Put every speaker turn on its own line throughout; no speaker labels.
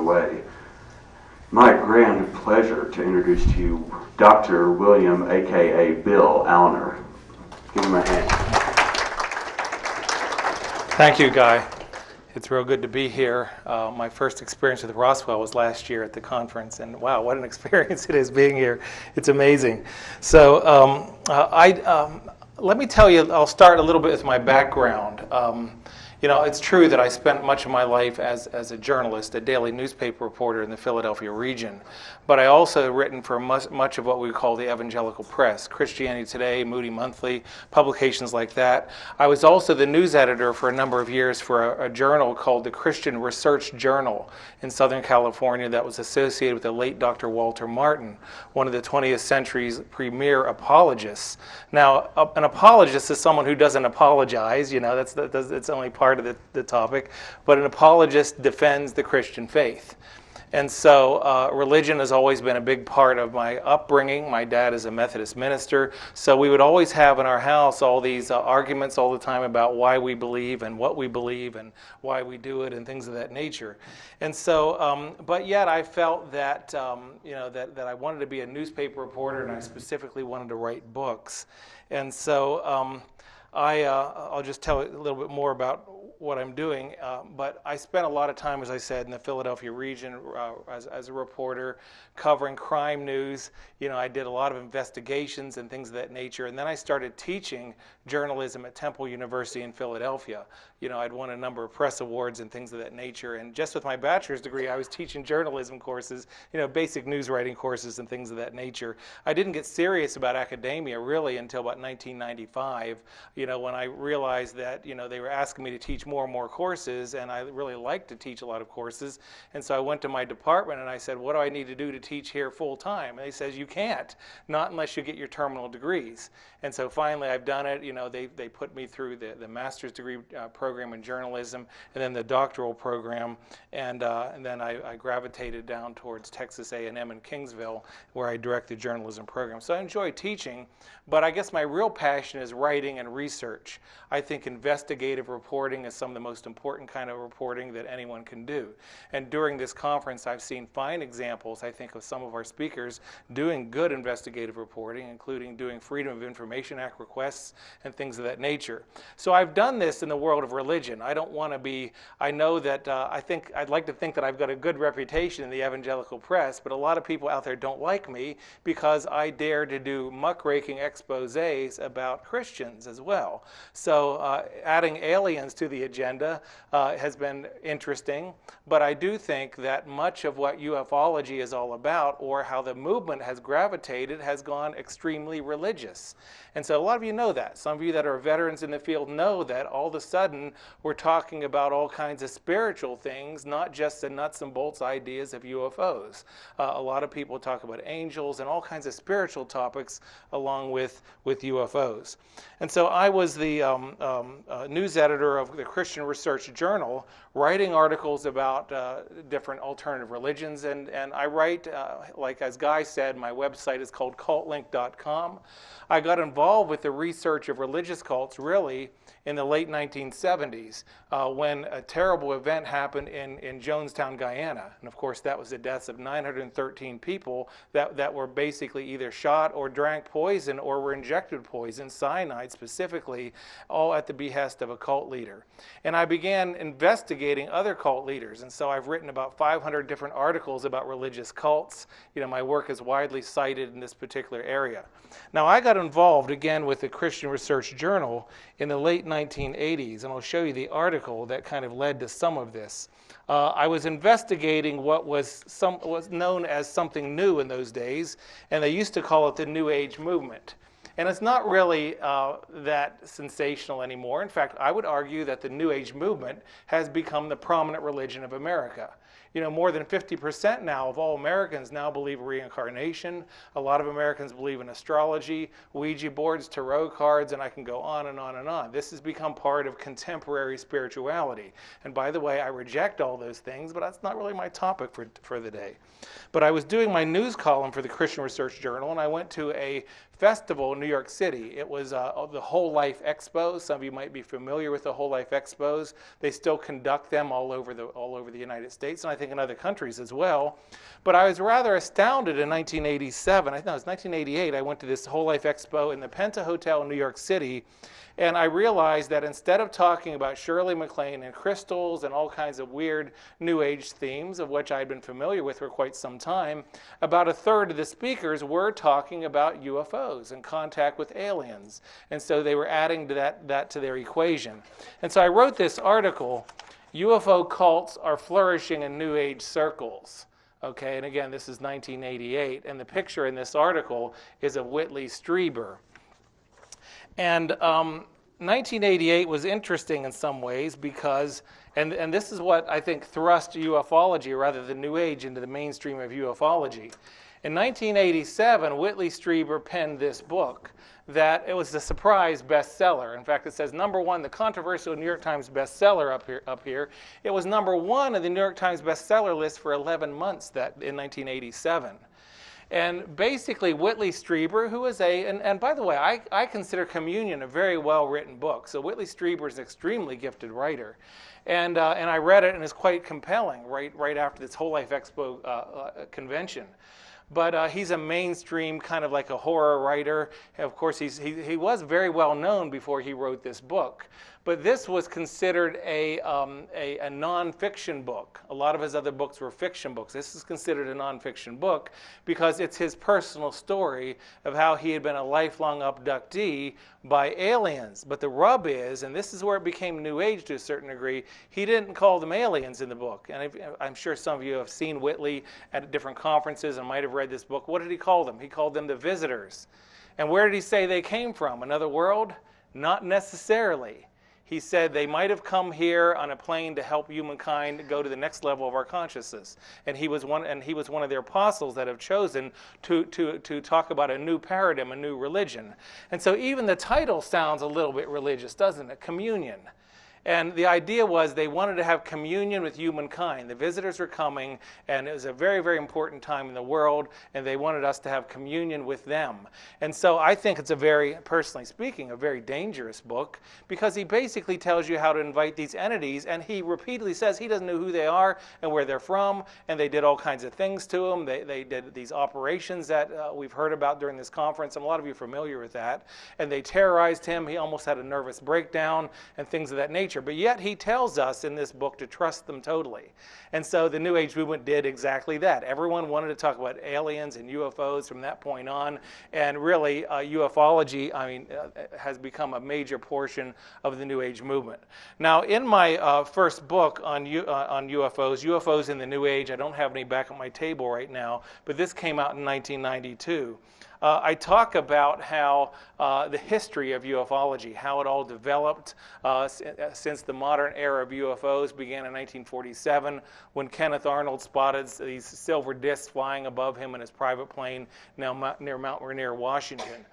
underway. My grand pleasure to introduce to you Dr. William, aka Bill Alnor. Give him a hand.
Thank you, Guy. It's real good to be here. My first experience with Roswell was last year at the conference, and wow, what an experience it is being here. It's amazing. So let me tell you, I'll start a little bit with my background. It's true that I spent much of my life as a journalist, a daily newspaper reporter in the Philadelphia region, but I also have written for much of what we call the evangelical press, Christianity Today, Moody Monthly, publications like that. I was also the news editor for a number of years for a journal called the Christian Research Journal in Southern California that was associated with the late Dr. Walter Martin, one of the 20th century's premier apologists. Now, an apologist is someone who doesn't apologize, that's only part of the topic, but an apologist defends the Christian faith. And so religion has always been a big part of my upbringing. My dad is a Methodist minister, so we would always have in our house all these arguments all the time about why we believe and what we believe and why we do it and things of that nature. And so, but yet I felt that, that I wanted to be a newspaper reporter, and I specifically wanted to write books. And so I'll just tell you a little bit more about what I'm doing, but I spent a lot of time, as I said, in the Philadelphia region as a reporter, covering crime news. I did a lot of investigations and things of that nature, and then I started teaching journalism at Temple University in Philadelphia. I'd won a number of press awards and things of that nature, and just with my bachelor's degree, I was teaching journalism courses, basic news writing courses and things of that nature. I didn't get serious about academia really until about 1995, when I realized that, they were asking me to teach more and more courses, and I really like to teach a lot of courses. And so I went to my department and I said, what do I need to do to teach here full time? And they said, you can't, not unless you get your terminal degrees. And so finally I've done it. They put me through the master's degree program in journalism, and then the doctoral program, and then I gravitated down towards Texas A&M in Kingsville, where I direct the journalism program. So I enjoy teaching, but I guess my real passion is writing and research. I think investigative reporting is some of the most important kind of reporting that anyone can do. And during this conference, I've seen fine examples, I think, of some of our speakers doing good investigative reporting, including doing Freedom of Information Act requests and things of that nature. So I've done this in the world of religion. I don't want to be, I know that I'd like to think that I've got a good reputation in the evangelical press, but a lot of people out there don't like me because I dare to do muckraking exposés about Christians as well. So adding aliens to the agenda has been interesting, but I do think that much of what ufology is all about, or how the movement has gravitated, has gone extremely religious. And so a lot of you know that. Some of you that are veterans in the field know that all of a sudden we're talking about all kinds of spiritual things, not just the nuts and bolts ideas of UFOs. A lot of people talk about angels and all kinds of spiritual topics along with UFOs. And so I was the news editor of the Christian Research Journal, writing articles about different alternative religions, and I write, like as Guy said, my website is called cultlink.com. I got involved with the research of religious cults really in the late 1970s when a terrible event happened in Jonestown, Guyana. And of course that was the deaths of 913 people that were basically either shot or drank poison or were injected poison, cyanide specifically, all at the behest of a cult leader. And I began investigating other cult leaders, and so I've written about 500 different articles about religious cults. My work is widely cited in this particular area. Now I got involved again with the Christian Research Journal in the late 1980s, and I'll show you the article that kind of led to some of this. I was investigating what was known as something new in those days, and they used to call it the New Age movement. And it's not really that sensational anymore. In fact, I would argue that the New Age movement has become the prominent religion of America. More than 50% now of all Americans now believe in reincarnation. A lot of Americans believe in astrology, Ouija boards, tarot cards, and I can go on and on and on. This has become part of contemporary spirituality. And by the way, I reject all those things, but that's not really my topic for the day. But I was doing my news column for the Christian Research Journal, and I went to a festival in New York City. It was the Whole Life Expo. Some of you might be familiar with the Whole Life Expos. They still conduct them all over the United States, and I think in other countries as well. But I was rather astounded in 1987. I think it was 1988. I went to this Whole Life Expo in the Penta Hotel in New York City, and I realized that instead of talking about Shirley MacLaine and crystals and all kinds of weird New Age themes, of which I had been familiar with for quite some time, about a third of the speakers were talking about UFOs and contact with aliens. And so they were adding to that to their equation. And so I wrote this article, UFO Cults Are Flourishing in New Age Circles. Okay, and again, this is 1988, and the picture in this article is of Whitley Strieber. And 1988 was interesting in some ways because, and this is what I think thrust ufology, or rather the New Age, into the mainstream of ufology. In 1987, Whitley Strieber penned this book that it was a surprise bestseller. In fact, it says #1, the controversial New York Times bestseller up here. It was #1 of the New York Times bestseller list for 11 months in 1987. And basically, Whitley Strieber, who is and by the way, I consider Communion a very well-written book. So Whitley Strieber is an extremely gifted writer. And I read it, and it's quite compelling right after this Whole Life Expo convention. But he's a mainstream kind of like a horror writer. Of course, he was very well known before he wrote this book. But this was considered a nonfiction book. A lot of his other books were fiction books. This is considered a nonfiction book because it's his personal story of how he had been a lifelong abductee by aliens. But the rub is, and this is where it became New Age to a certain degree, he didn't call them aliens in the book. And I'm sure some of you have seen Whitley at different conferences and might have read this book. What did he call them? He called them the visitors. And where did he say they came from? Another world? Not necessarily. He said they might have come here on a plane to help humankind go to the next level of our consciousness. And he was one of their apostles that have chosen to talk about a new paradigm, a new religion. And so even the title sounds a little bit religious, doesn't it? Communion. And the idea was they wanted to have communion with humankind. The visitors were coming, and it was a very, very important time in the world, and they wanted us to have communion with them. And so I think it's personally speaking, a very dangerous book, because he basically tells you how to invite these entities, and he repeatedly says he doesn't know who they are and where they're from, and they did all kinds of things to him. They did these operations that we've heard about during this conference, and a lot of you are familiar with that. And they terrorized him. He almost had a nervous breakdown and things of that nature. But yet he tells us in this book to trust them totally. And so the New Age movement did exactly that. Everyone wanted to talk about aliens and UFOs from that point on. And really, ufology, has become a major portion of the New Age movement. Now, in my first book on UFOs in the New Age, I don't have any back at my table right now, but this came out in 1992. I talk about how the history of ufology, how it all developed since the modern era of UFOs began in 1947 when Kenneth Arnold spotted these silver discs flying above him in his private plane near Mount Rainier, Washington.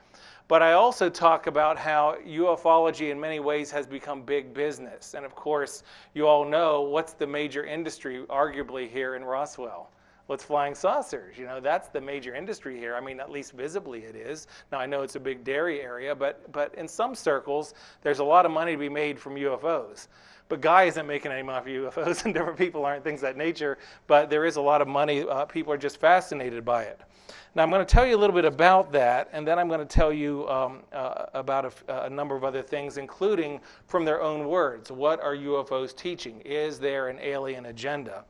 But I also talk about how ufology in many ways has become big business. And of course, you all know what's the major industry arguably here in Roswell. Well, it's flying saucers. That's the major industry here. At least visibly it is. Now, I know it's a big dairy area, but in some circles, there's a lot of money to be made from UFOs. But Guy isn't making any money off UFOs, and different people aren't, things of that nature. But there is a lot of money. People are just fascinated by it. Now, I'm going to tell you a little bit about that, and then I'm going to tell you about a number of other things, including from their own words. What are UFOs teaching? Is there an alien agenda?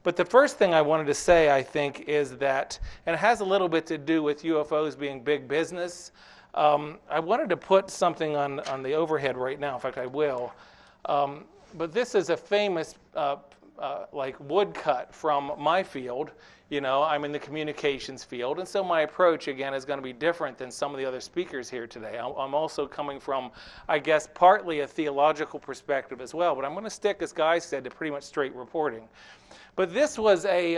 But the first thing I wanted to say, I think, is that, and it has a little bit to do with UFOs being big business. I wanted to put something on the overhead right now. In fact, I will. But this is a famous woodcut from my field. I'm in the communications field, and so my approach, again, is going to be different than some of the other speakers here today. I'm also coming from, I guess, partly a theological perspective as well, but I'm going to stick, as Guy said, to pretty much straight reporting. But this was a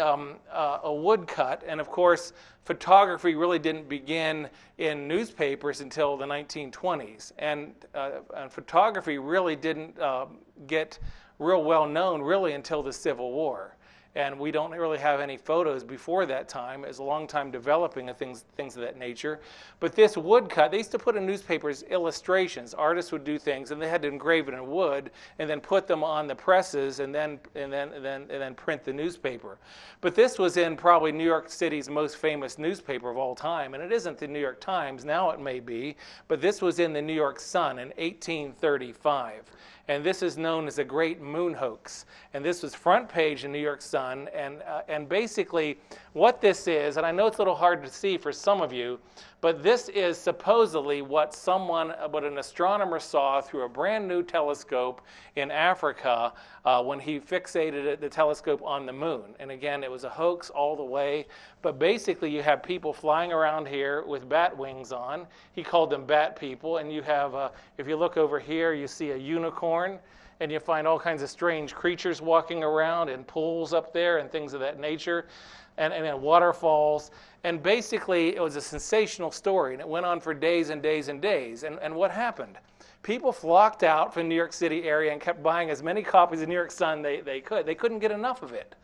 woodcut, and of course, photography really didn't begin in newspapers until the 1920s, and photography really didn't get real well known really until the Civil War. and we don't really have any photos before that time. It was a long time developing of things of that nature. But this woodcut, they used to put in newspapers illustrations. Artists would do things, and they had to engrave it in wood, and then put them on the presses, and then print the newspaper. But this was in probably New York City's most famous newspaper of all time, and it isn't the New York Times, now it may be, but this was in the New York Sun in 1835. And this is known as a Great Moon Hoax. And this was front page in New York Sun. And basically what this is, and I know it's a little hard to see for some of you, but this is supposedly what an astronomer saw through a brand new telescope in Africa when he fixated the telescope on the moon. And again, it was a hoax all the way. But basically you have people flying around here with bat wings on. He called them bat people. And you have, if you look over here, you see a unicorn. And you find all kinds of strange creatures walking around and pools up there and things of that nature, and then waterfalls. And basically, it was a sensational story, and it went on for days and days and days. And what happened? People flocked out from the New York City area and kept buying as many copies of New York Sun they could. They couldn't get enough of it.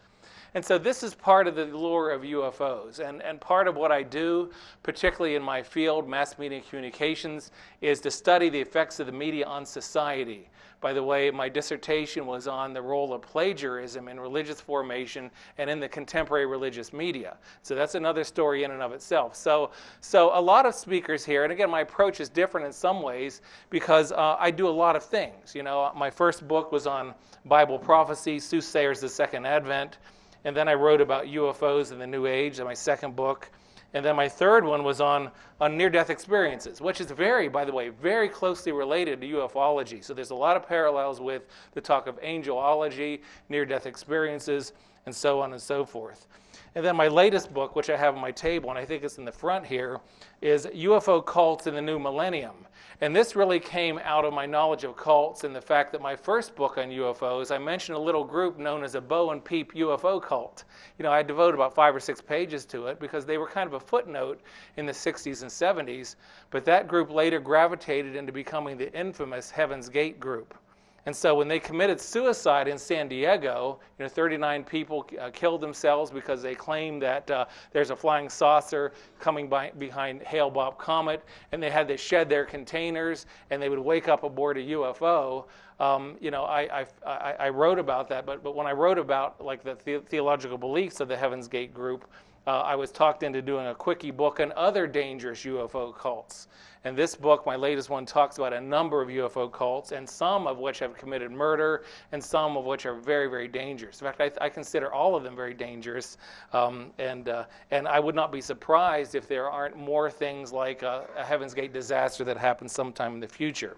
And so this is part of the lure of UFOs. And part of what I do, particularly in my field, mass media communications, is to study the effects of the media on society. By the way, my dissertation was on the role of plagiarism in religious formation and in the contemporary religious media. So that's another story in and of itself. So a lot of speakers here, and again, my approach is different in some ways because I do a lot of things. You know, my first book was on Bible prophecy, Soothsayers, the Second Advent. And then I wrote about UFOs in the New Age in my second book. And then my third one was on near-death experiences, which is by the way, very closely related to ufology. So there's a lot of parallels with the talk of angelology, near-death experiences, and so on and so forth. And then my latest book, which I have on my table, and I think it's in the front here, is UFO Cults in the New Millennium. And this really came out of my knowledge of cults and the fact that my first book on UFOs, I mentioned a little group known as a Bow and Peep UFO cult. You know, I devoted about 5 or 6 pages to it because they were kind of a footnote in the 60s and 70s, but that group later gravitated into becoming the infamous Heaven's Gate group. And so when they committed suicide in San Diego, 39 people killed themselves because they claimed that there's a flying saucer coming behind Hale-Bopp Comet, and they had to shed their containers, and they would wake up aboard a UFO. I wrote about that, but when I wrote about like the theological beliefs of the Heaven's Gate group, I was talked into doing a quickie book on other dangerous UFO cults. And this book, my latest one, talks about a number of UFO cults, and some of which have committed murder, and some of which are very, very dangerous. In fact, I consider all of them very dangerous, and I would not be surprised if there aren't more things like a Heaven's Gate disaster that happens sometime in the future.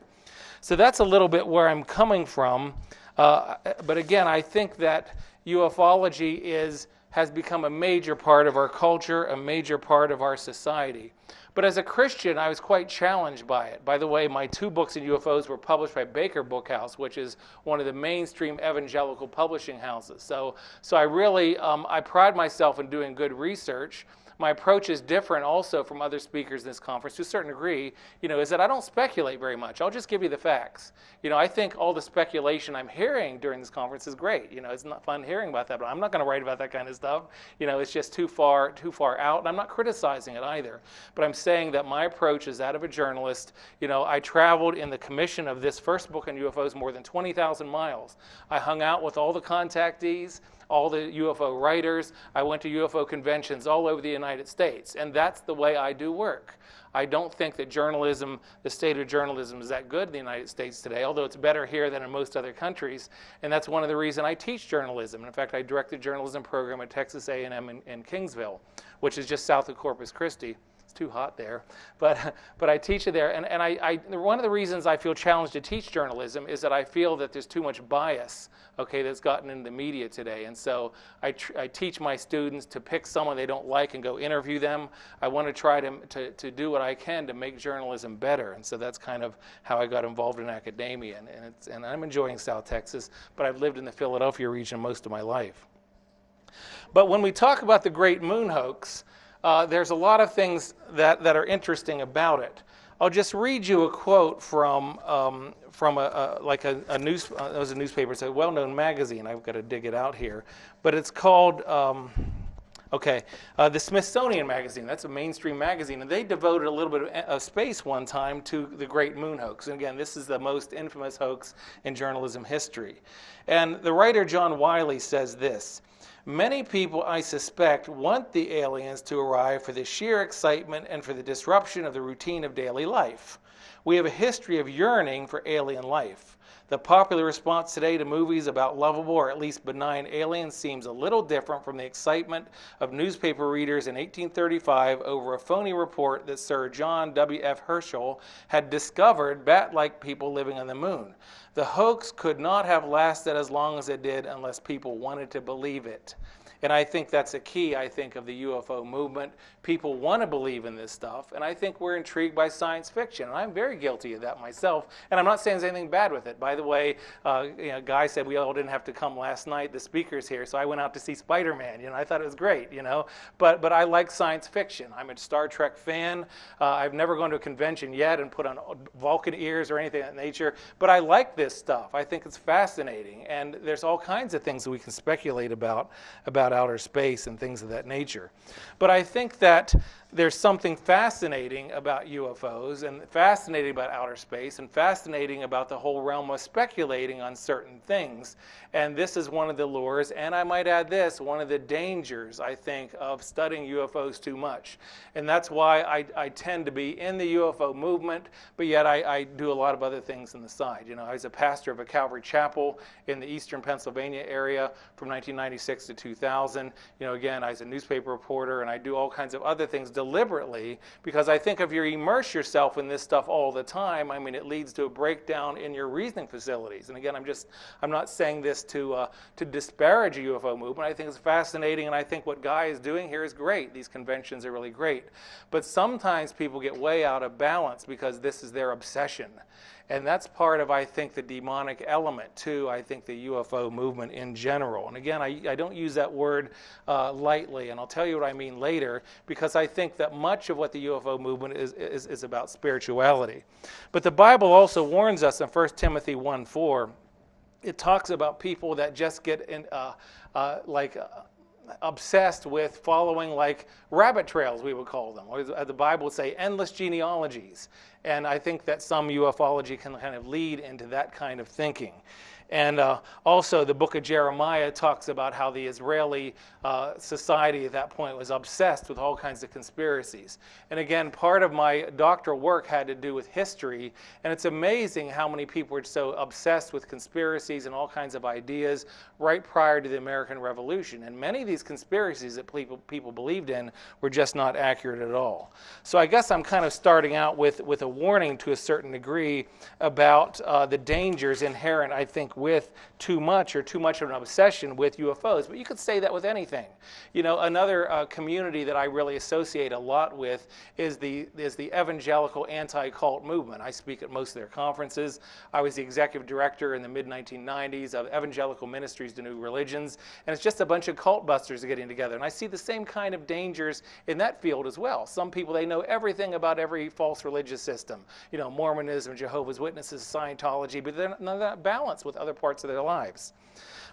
So that's a little bit where I'm coming from. But again, I think that ufology has become a major part of our culture, a major part of our society. But as a Christian, I was quite challenged by it. By the way, my 2 books in UFOs were published by Baker Bookhouse, which is one of the mainstream evangelical publishing houses. So I really, I pride myself in doing good research. My approach is different also from other speakers in this conference to a certain degree, is that I don't speculate very much. I'll just give you the facts. I think all the speculation I'm hearing during this conference is great. It's not fun hearing about that, but I'm not going to write about that kind of stuff. It's just too far out, and I'm not criticizing it either. But I'm saying that my approach is that of a journalist. I traveled in the commission of this first book on UFOs more than 20,000 miles. I hung out with all the contactees, all the UFO writers. I went to UFO conventions all over the United States, and that's the way I do work. I don't think that journalism, the state of journalism, is that good in the United States today, although it's better here than in most other countries, and that's one of the reasons I teach journalism. In fact, I direct the journalism program at Texas A&M in Kingsville, which is just south of Corpus Christi. It's too hot there, but I teach it there, and one of the reasons I feel challenged to teach journalism is that I feel that there's too much bias, that's gotten into the media today, and so I teach my students to pick someone they don't like and go interview them. I want to try to do what I can to make journalism better, and so that's kind of how I got involved in academia, and I'm enjoying South Texas, but I've lived in the Philadelphia region most of my life. But when we talk about the Great Moon Hoax, there's a lot of things that are interesting about it. I'll just read you a quote from a newspaper. It's a well-known magazine. I've got to dig it out here, but it's called the Smithsonian magazine. That's a mainstream magazine, and they devoted a little bit of space one time to the Great Moon hoax. And again, this is the most infamous hoax in journalism history. And the writer John Wiley says this: "Many people, I suspect, want the aliens to arrive for the sheer excitement and for the disruption of the routine of daily life. We have a history of yearning for alien life. The popular response today to movies about lovable or at least benign aliens seems a little different from the excitement of newspaper readers in 1835 over a phony report that Sir John W.F. Herschel had discovered bat-like people living on the moon. The hoax could not have lasted as long as it did unless people wanted to believe it." And I think that's a key, I think, of the UFO movement. People want to believe in this stuff, and I think we're intrigued by science fiction. And I'm very guilty of that myself, and I'm not saying there's anything bad with it. By the way, Guy said we all didn't have to come last night, the speakers here, so I went out to see Spider-Man. I thought it was great, But I like science fiction. I'm a Star Trek fan. I've never gone to a convention yet and put on Vulcan ears or anything of that nature, but I like this stuff. I think it's fascinating, and there's all kinds of things that we can speculate about outer space and things of that nature. But I think that there's something fascinating about UFOs and fascinating about outer space and fascinating about the whole realm of speculating on certain things. And this is one of the lures, and I might add this, one of the dangers, I think, of studying UFOs too much. And that's why I tend to be in the UFO movement, but yet I do a lot of other things on the side. I was a pastor of a Calvary Chapel in the eastern Pennsylvania area from 1996 to 2000. Again, I was a newspaper reporter, and I do all kinds of other things deliberately, because I think if you immerse yourself in this stuff all the time, it leads to a breakdown in your reasoning facilities. And again, I'm not saying this to disparage a UFO movement. I think it's fascinating, and I think what Guy is doing here is great. These conventions are really great. But sometimes people get way out of balance because this is their obsession. And that's part of, I think, the demonic element to, I think, the UFO movement in general. And again, I don't use that word lightly, and I'll tell you what I mean later, because I think that much of what the UFO movement is about spirituality. But the Bible also warns us in 1 Timothy 1:4, it talks about people that just get obsessed with following like rabbit trails, we would call them, or the Bible would say endless genealogies. And I think that some ufology can kind of lead into that kind of thinking. And also the book of Jeremiah talks about how the Israeli society at that point was obsessed with all kinds of conspiracies. And again, part of my doctoral work had to do with history, and it's amazing how many people were so obsessed with conspiracies and all kinds of ideas right prior to the American Revolution. And many of these conspiracies that people believed in were just not accurate at all. So I guess I'm kind of starting out with a warning to a certain degree about the dangers inherent, I think, with too much of an obsession with UFOs. But you could say that with anything. Another community that I really associate a lot with is the evangelical anti-cult movement. I speak at most of their conferences. I was the executive director in the mid-1990s of Evangelical Ministries to New Religions, and it's just a bunch of cult busters getting together. And I see the same kind of dangers in that field as well. Some people, they know everything about every false religious system. Mormonism, Jehovah's Witnesses, Scientology, but they're not balanced with other parts of their lives.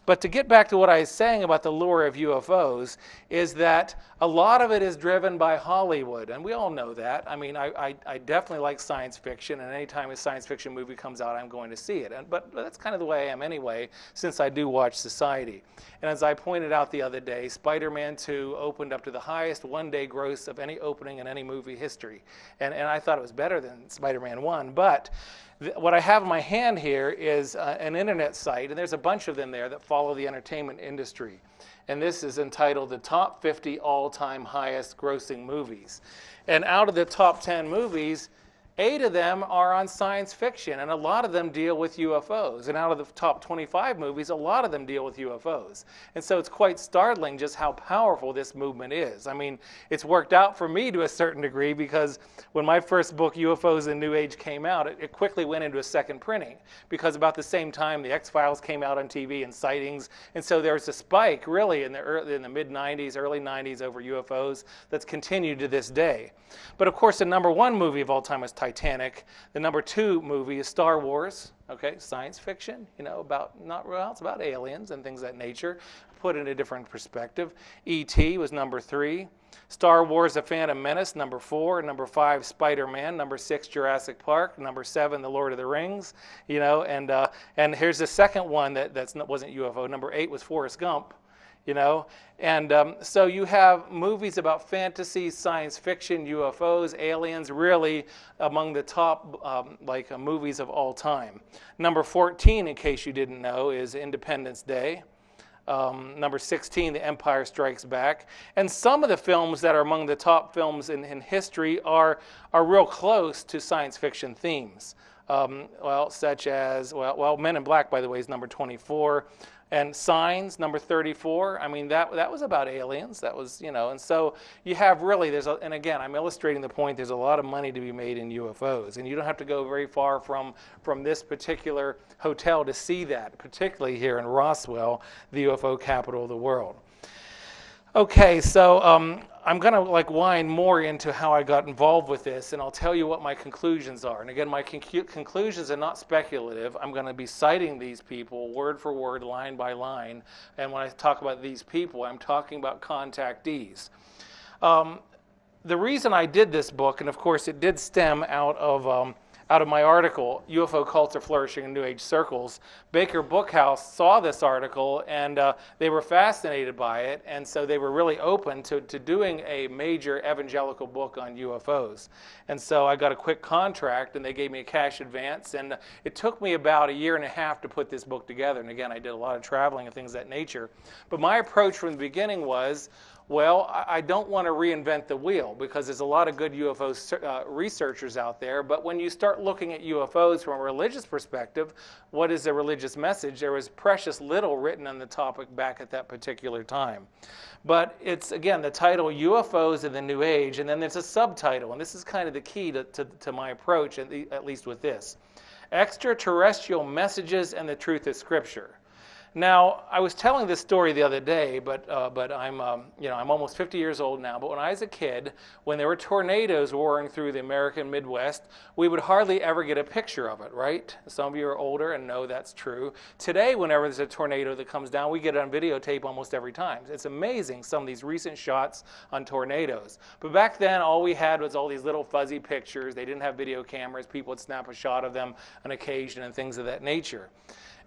But to get back to what I was saying about the lure of UFOs is that a lot of it is driven by Hollywood, and we all know that. I definitely like science fiction, and anytime a science fiction movie comes out, I'm going to see it. But that's kind of the way I am anyway, since I do watch Society. And as I pointed out the other day, Spider-Man 2 opened up to the highest one-day gross of any opening in any movie history. And I thought it was better than Spider-Man 1, but what I have in my hand here is an internet site, and there's a bunch of them there that follow the entertainment industry. And this is entitled the Top 50 All-Time Highest Grossing Movies. And out of the top 10 movies, 8 of them are on science fiction, and a lot of them deal with UFOs. And out of the top 25 movies, a lot of them deal with UFOs. And so it's quite startling just how powerful this movement is. It's worked out for me to a certain degree, because when my first book, UFOs and New Age, came out, it quickly went into a second printing, because about the same time, the X-Files came out on TV and sightings. And so there was a spike, really, in the mid-90s, early 90s over UFOs that's continued to this day. But of course, the number one movie of all time was Titanic. The number 2 movie is Star Wars. Okay, science fiction, it's about aliens and things of that nature, put in a different perspective. E.T. was number 3. Star Wars: The Phantom Menace, number 4. Number 5, Spider-Man. Number 6, Jurassic Park. Number 7, The Lord of the Rings. And here's the second one wasn't UFO. Number 8 was Forrest Gump. So you have movies about fantasy, science fiction, UFOs, aliens, really among the top movies of all time. Number 14, in case you didn't know, is Independence Day. Number 16, The Empire Strikes Back. And some of the films that are among the top films in history are real close to science fiction themes. Such as Men in Black, by the way, is number 24. And Signs, number 34. I mean, that was about aliens. That was, and so you have really, and again, I'm illustrating the point, there's a lot of money to be made in UFOs. And you don't have to go very far from this particular hotel to see that, particularly here in Roswell, the UFO capital of the world. Okay, so I'm going to wind more into how I got involved with this, and I'll tell you what my conclusions are. And again, my conclusions are not speculative. I'm going to be citing these people word for word, line by line. And when I talk about these people, I'm talking about contactees. The reason I did this book, and of course it did stem out of my article, UFO Cults Are Flourishing in New Age Circles. Baker Bookhouse saw this article, and they were fascinated by it, and so they were really open to doing a major evangelical book on UFOs. And so I got a quick contract, and they gave me a cash advance, and it took me about 1.5 years to put this book together. And again, I did a lot of traveling and things of that nature. But my approach from the beginning was, I don't want to reinvent the wheel, because there's a lot of good UFO researchers out there. But when you start looking at UFOs from a religious perspective, what is the religious message? There was precious little written on the topic back at that particular time. But it's, again, the title, UFOs in the New Age, and then there's a subtitle, and this is kind of the key to my approach, at least with this. Extraterrestrial Messages and the Truth of Scripture. Now, I was telling this story the other day, but I'm almost 50 years old now. But when I was a kid, when there were tornadoes roaring through the American Midwest, we would hardly ever get a picture of it, right? Some of you are older and know that's true. Today, whenever there's a tornado that comes down, we get it on videotape almost every time. It's amazing, some of these recent shots on tornadoes. But back then, all we had was all these little fuzzy pictures. They didn't have video cameras. People would snap a shot of them on occasion and things of that nature.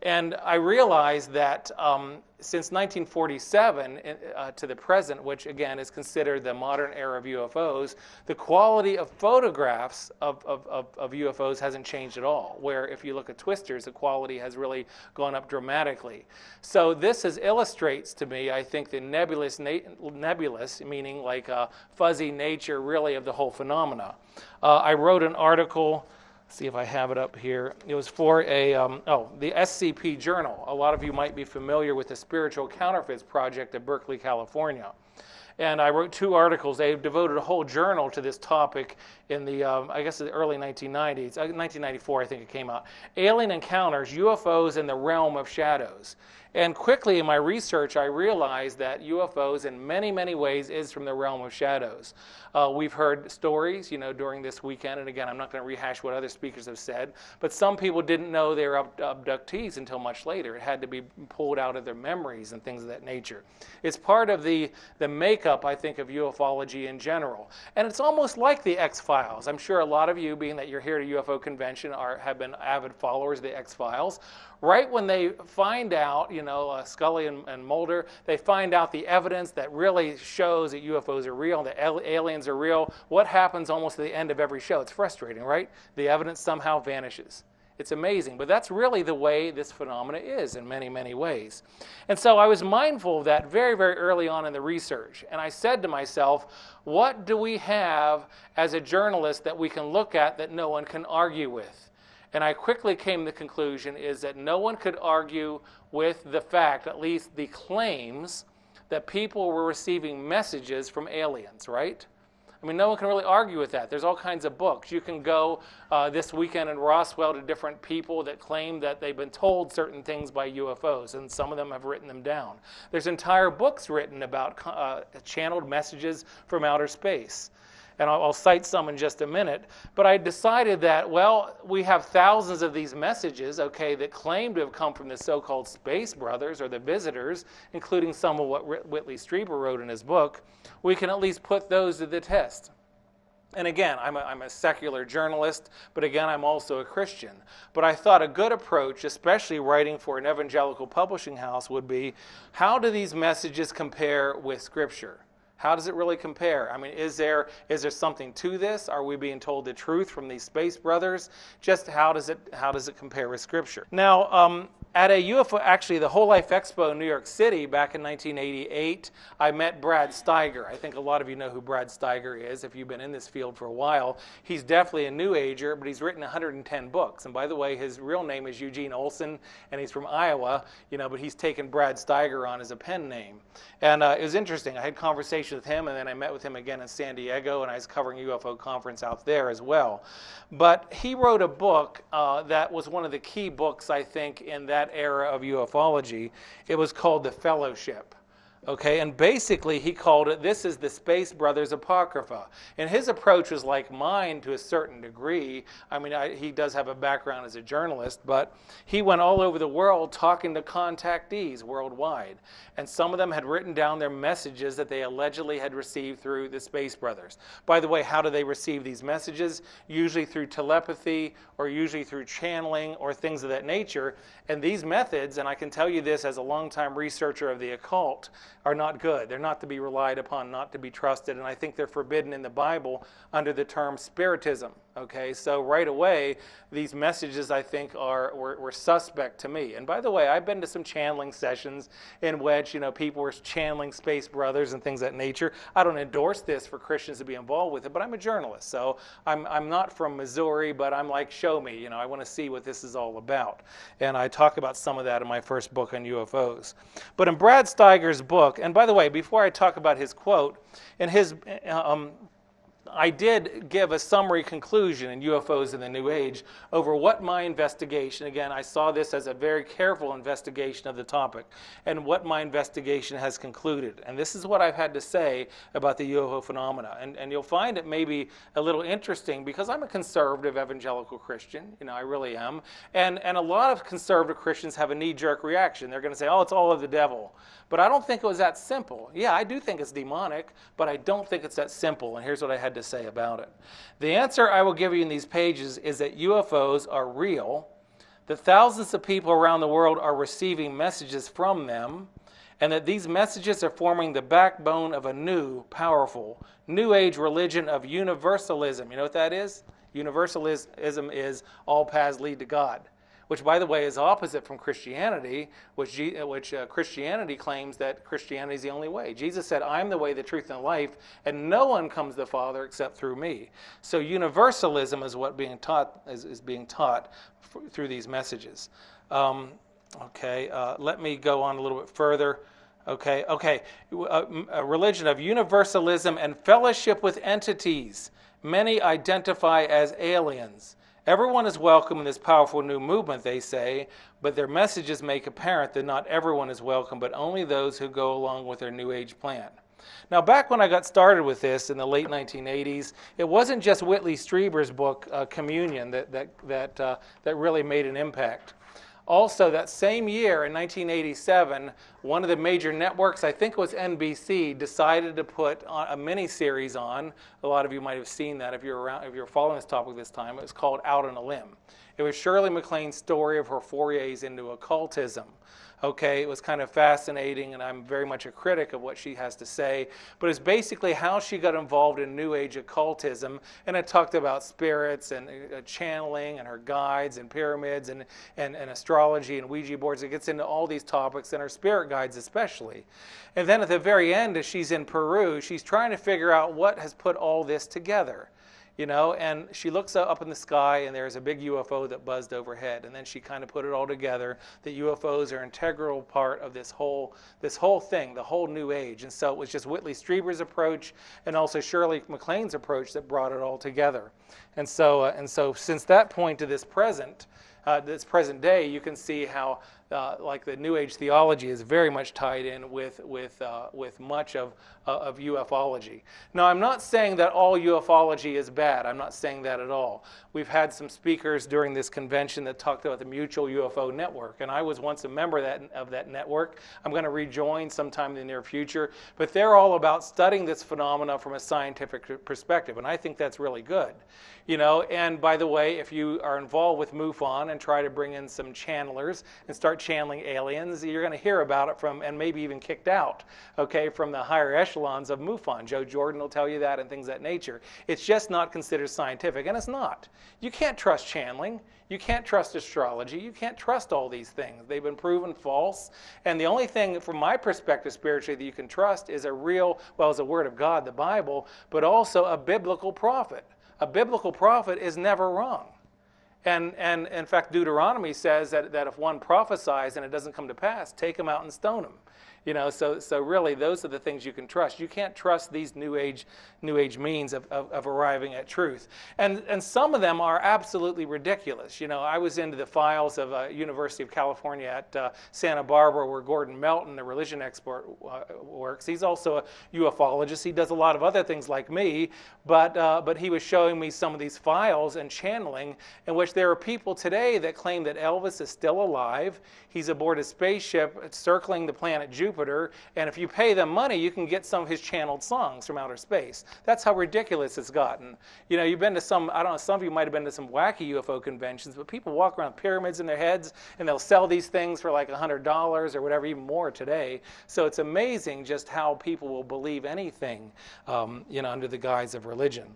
And I realized that since 1947 to the present, which again is considered the modern era of UFOs, the quality of photographs of UFOs hasn't changed at all. Where if you look at twisters, the quality has really gone up dramatically. So this illustrates to me, I think, the nebulous, meaning like fuzzy nature really of the whole phenomena. I wrote an article. See if I have it up here. It was for the SCP Journal. A lot of you might be familiar with the Spiritual Counterfeits Project at Berkeley, California. And I wrote 2 articles. They devoted a whole journal to this topic in the, the early 1990s. 1994, I think it came out. Alien Encounters, UFOs in the Realm of Shadows. And quickly in my research, I realized that UFOs in many, many ways is from the realm of shadows. We've heard stories, during this weekend, and again, I'm not going to rehash what other speakers have said, but some people didn't know they were abductees until much later. It had to be pulled out of their memories and things of that nature. It's part of the makeup, I think, of ufology in general. And it's almost like the X-Files. I'm sure a lot of you, being that you're here at a UFO convention, have been avid followers of the X-Files. Right when they find out, Scully and Mulder, they find out the evidence that really shows that UFOs are real, that aliens are real. What happens almost at the end of every show? It's frustrating, right? The evidence somehow vanishes. It's amazing, but that's really the way this phenomena is in many, many ways. And so I was mindful of that very, very early on in the research. And I said to myself, what do we have as a journalist that we can look at that no one can argue with? And I quickly came to the conclusion is that no one could argue with the fact, at least the claims, that people were receiving messages from aliens, right? I mean, no one can really argue with that. There's all kinds of books. You can go this weekend in Roswell to different people that claim that they've been told certain things by UFOs, and some of them have written them down. There's entire books written about channeled messages from outer space. and I'll cite some in just a minute. But I decided that, well, we have thousands of these messages, okay, that claim to have come from the so-called space brothers or the visitors, including some of what Whitley Strieber wrote in his book. We can at least put those to the test. And again, I'm a secular journalist, but again, I'm also a Christian. But I thought a good approach, especially writing for an evangelical publishing house, would be, how do these messages compare with Scripture? How does it really compare? I mean, is there something to this? Are we being told the truth from these space brothers? Just how does it compare with Scripture? Now, at a UFO, actually the Whole Life Expo in New York City back in 1988, I met Brad Steiger. I think a lot of you know who Brad Steiger is if you've been in this field for a while. He's definitely a New Ager, but he's written 110 books. And by the way, his real name is Eugene Olson, and he's from Iowa, but he's taken Brad Steiger on as a pen name. And it was interesting. I had conversations with him, and then I met with him again in San Diego, and I was covering a UFO conference out there as well. But he wrote a book that was one of the key books, I think, in that era of ufology. It was called The Fellowship. Okay, and basically he called it, this is the Space Brothers Apocrypha. And his approach was like mine to a certain degree. I mean, he does have a background as a journalist, but he went all over the world talking to contactees worldwide. And some of them had written down their messages that they allegedly had received through the Space Brothers. By the way, how do they receive these messages? Usually through telepathy, or usually through channeling, or things of that nature. And these methods, and I can tell you this as a longtime researcher of the occult, are not good. They're not to be relied upon, not to be trusted, and I think they're forbidden in the Bible under the term spiritism. Okay, so right away, these messages, I think, were suspect to me. And by the way, I've been to some channeling sessions in which, people were channeling space brothers and things of that nature. I don't endorse this for Christians to be involved with it, but I'm a journalist, so I'm not from Missouri, but I'm like, show me, I want to see what this is all about. And I talk about some of that in my first book on UFOs. But in Brad Steiger's book, and by the way, before I talk about his quote, in his I did give a summary conclusion in UFOs in the New Age over what my investigation, again, I saw this as a very careful investigation of the topic, and what my investigation has concluded. And this is what I've had to say about the UFO phenomena. And you'll find it may be a little interesting because I'm a conservative evangelical Christian, I really am. And a lot of conservative Christians have a knee-jerk reaction. They're going to say, oh, it's all of the devil. But I don't think it was that simple. Yeah, I do think it's demonic, but I don't think it's that simple. And here's what I had to say about it. The answer I will give you in these pages is that UFOs are real, that thousands of people around the world are receiving messages from them, and that these messages are forming the backbone of a new, powerful, New Age religion of universalism. You know what that is? Universalism is all paths lead to God, which, by the way, is opposite from Christianity, which Christianity claims that Christianity is the only way. Jesus said, I'm the way, the truth, and the life, and no one comes to the Father except through me. So universalism is what being taught is being taught through these messages. Let me go on a little bit further. A religion of universalism and fellowship with entities. Many identify as aliens. Everyone is welcome in this powerful new movement, they say, but their messages make apparent that not everyone is welcome, but only those who go along with their New Age plan. Now, back when I got started with this in the late 1980s, it wasn't just Whitley Strieber's book, Communion, that really made an impact. Also, that same year, in 1987, one of the major networks, I think it was NBC, decided to put a mini-series on. A lot of you might have seen that if you're following this topic this time. It was called Out on a Limb. It was Shirley MacLaine's story of her forays into occultism. It was kind of fascinating, and I'm very much a critic of what she has to say, but it's basically how she got involved in New Age occultism, and it talked about spirits and channeling and her guides and pyramids and astrology and Ouija boards. It gets into all these topics, and her spirit guides especially. And then at the very end, as she's in Peru, she's trying to figure out what has put all this together. And she looks up in the sky, and there's a big UFO that buzzed overhead. And then she kind of put it all together that UFOs are an integral part of this whole thing, the whole New Age. And so it was just Whitley Strieber's approach and also Shirley MacLaine's approach that brought it all together. And so since that point to this present day, you can see how like the New Age theology is very much tied in with much of ufology. Now, I'm not saying that all ufology is bad. I'm not saying that at all. We've had some speakers during this convention that talked about the Mutual UFO Network, and I was once a member of that network. I'm going to rejoin sometime in the near future, but they're all about studying this phenomena from a scientific perspective, and I think that's really good. And by the way, if you are involved with MUFON and try to bring in some channelers and start channeling aliens, you're going to hear about it from, and maybe even kicked out, okay, from the higher echelons of MUFON. Joe Jordan will tell you that and things of that nature. It's just not considered scientific, and it's not. You can't trust channeling. You can't trust astrology. You can't trust all these things. They've been proven false. And the only thing, from my perspective, spiritually, that you can trust is a Word of God, the Bible, but also a biblical prophet. A biblical prophet is never wrong. And in fact, Deuteronomy says that if one prophesies and it doesn't come to pass, take him out and stone him. So really, those are the things you can trust. You can't trust these New Age means of arriving at truth. And some of them are absolutely ridiculous. I was into the files of University of California at Santa Barbara, where Gordon Melton, the religion expert, works. He's also a ufologist. He does a lot of other things like me, but he was showing me some of these files and channeling in which there are people today that claim that Elvis is still alive. He's aboard a spaceship circling the planet Jupiter, and if you pay them money, you can get some of his channeled songs from outer space. That's how ridiculous it's gotten. You've been to some of you might have been to some wacky UFO conventions, but people walk around with pyramids in their heads, and they'll sell these things for like $100 or whatever, even more today. So it's amazing just how people will believe anything, under the guise of religion.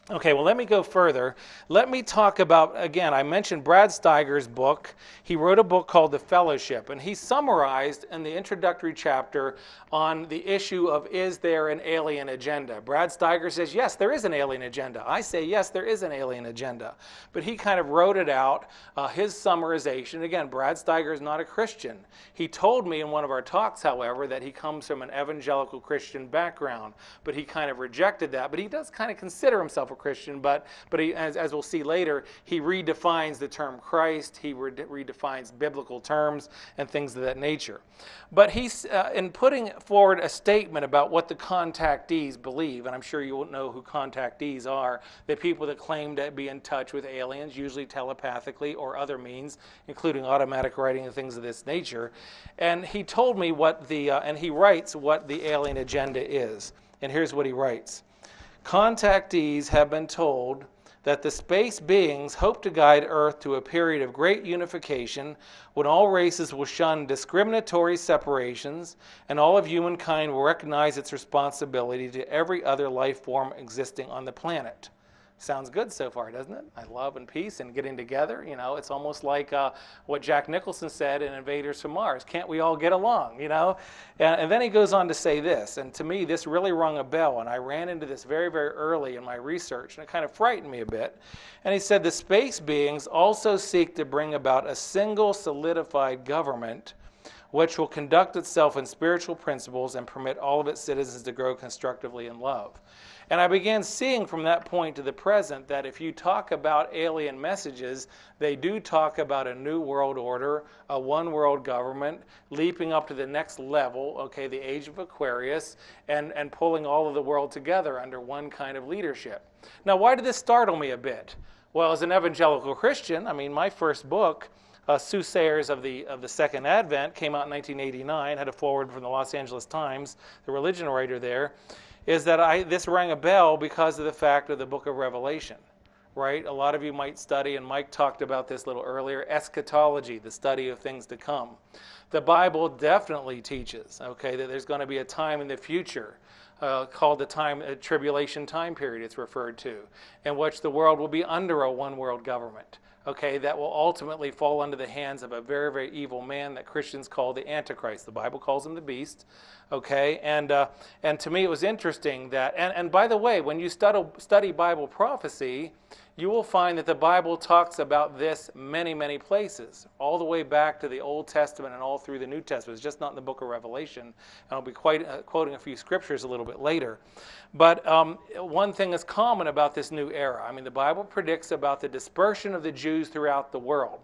Okay, well, let me go further. Let me talk about, again, I mentioned Brad Steiger's book. He wrote a book called The Fellowship, and he summarized in the introductory chapter on the issue of, is there an alien agenda? Brad Steiger says, yes, there is an alien agenda. I say, yes, there is an alien agenda. But he kind of wrote it out, his summarization. Again, Brad Steiger is not a Christian. He told me in one of our talks, however, that he comes from an evangelical Christian background, but he kind of rejected that. But he does kind of consider himself a Christian, but he, as we'll see later, he redefines the term Christ, he redefines biblical terms and things of that nature. But he's, in putting forward a statement about what the contactees believe, and I'm sure you won't know who contactees are, the people that claim to be in touch with aliens, usually telepathically or other means, including automatic writing and things of this nature. And he told me and he writes what the alien agenda is. And here's what he writes. Contactees have been told that the space beings hope to guide Earth to a period of great unification when all races will shun discriminatory separations and all of humankind will recognize its responsibility to every other life form existing on the planet. Sounds good so far, doesn't it? I love and peace and getting together. It's almost like what Jack Nicholson said in Invaders from Mars. Can't we all get along, And then he goes on to say this, and to me this really rung a bell, and I ran into this very, very early in my research, and it kind of frightened me a bit. And he said the space beings also seek to bring about a single solidified government which will conduct itself in spiritual principles and permit all of its citizens to grow constructively in love. And I began seeing from that point to the present that if you talk about alien messages, they do talk about a new world order, a one world government, leaping up to the next level, okay, the age of Aquarius, and pulling all of the world together under one kind of leadership. Now, why did this startle me a bit? Well, as an evangelical Christian, my first book, Soothsayers of the Second Advent, came out in 1989, had a foreword from the Los Angeles Times, the religion writer there, is that this rang a bell because of the fact of the book of Revelation, right? A lot of you might study, and Mike talked about this a little earlier, eschatology, the study of things to come. The Bible definitely teaches, okay, that there's going to be a time in the future called the tribulation time period, it's referred to, in which the world will be under a one world government. Okay, that will ultimately fall into the hands of a very, very evil man that Christians call the Antichrist. The Bible calls him the beast. Okay, and to me it was interesting that, and by the way, when you study Bible prophecy, you will find that the Bible talks about this many, many places, all the way back to the Old Testament and all through the New Testament. It's just not in the book of Revelation. And I'll be quoting a few scriptures a little bit later. But one thing is common about this new era. The Bible predicts about the dispersion of the Jews throughout the world.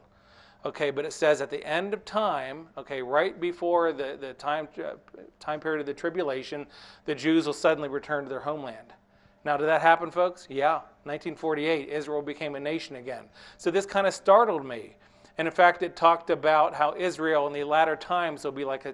Okay, but it says at the end of time, okay, right before the time period of the tribulation, the Jews will suddenly return to their homeland. Now, did that happen, folks? Yeah. 1948, Israel became a nation again. So this kind of startled me. And in fact, it talked about how Israel in the latter times will be like a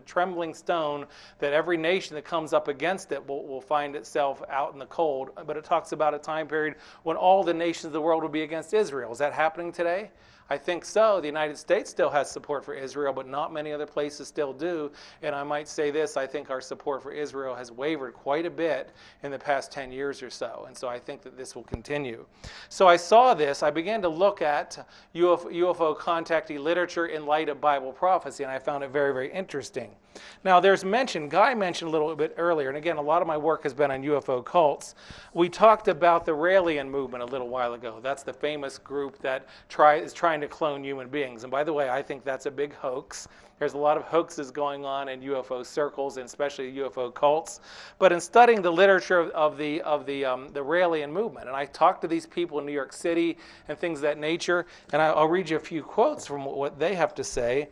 trembling stone, that every nation that comes up against it will find itself out in the cold. But it talks about a time period when all the nations of the world will be against Israel. Is that happening today? I think so. The United States still has support for Israel, but not many other places still do. And I might say this, I think our support for Israel has wavered quite a bit in the past 10 years or so. And so I think that this will continue. So I saw this. I began to look at UFO contactee literature in light of Bible prophecy, and I found it very, very interesting. Now, there's mention, Guy mentioned a little bit earlier, and again, a lot of my work has been on UFO cults. We talked about the Raelian movement a little while ago. That's the famous group that is trying to clone human beings. And by the way, I think that's a big hoax. There's a lot of hoaxes going on in UFO circles, and especially UFO cults. But in studying the literature of the Raelian movement, and I talked to these people in New York City and things of that nature, and I'll read you a few quotes from what they have to say.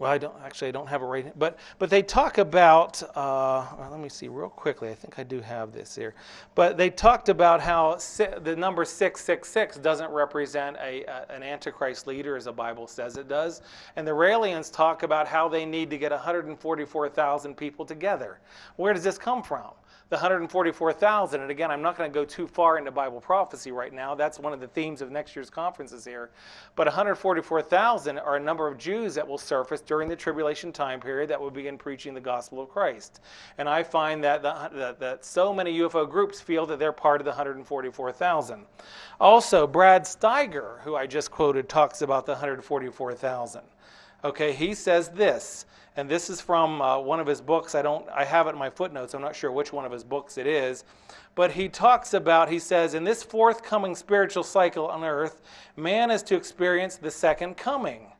Well, I don't have it right here. But they talk about, let me see real quickly. I think I do have this here. But they talked about how the number 666 doesn't represent an Antichrist leader, as the Bible says it does. And the Raelians talk about how they need to get 144,000 people together. Where does this come from? The 144,000, and again, I'm not going to go too far into Bible prophecy right now. That's one of the themes of next year's conferences here. But 144,000 are a number of Jews that will surface during the tribulation time period that will begin preaching the gospel of Christ. And I find that so many UFO groups feel that they're part of the 144,000. Also, Brad Steiger, who I just quoted, talks about the 144,000. Okay, he says this, and this is from one of his books. I have it in my footnotes. I'm not sure which one of his books it is. But he talks about, he says, in this forthcoming spiritual cycle on earth, man is to experience the second coming.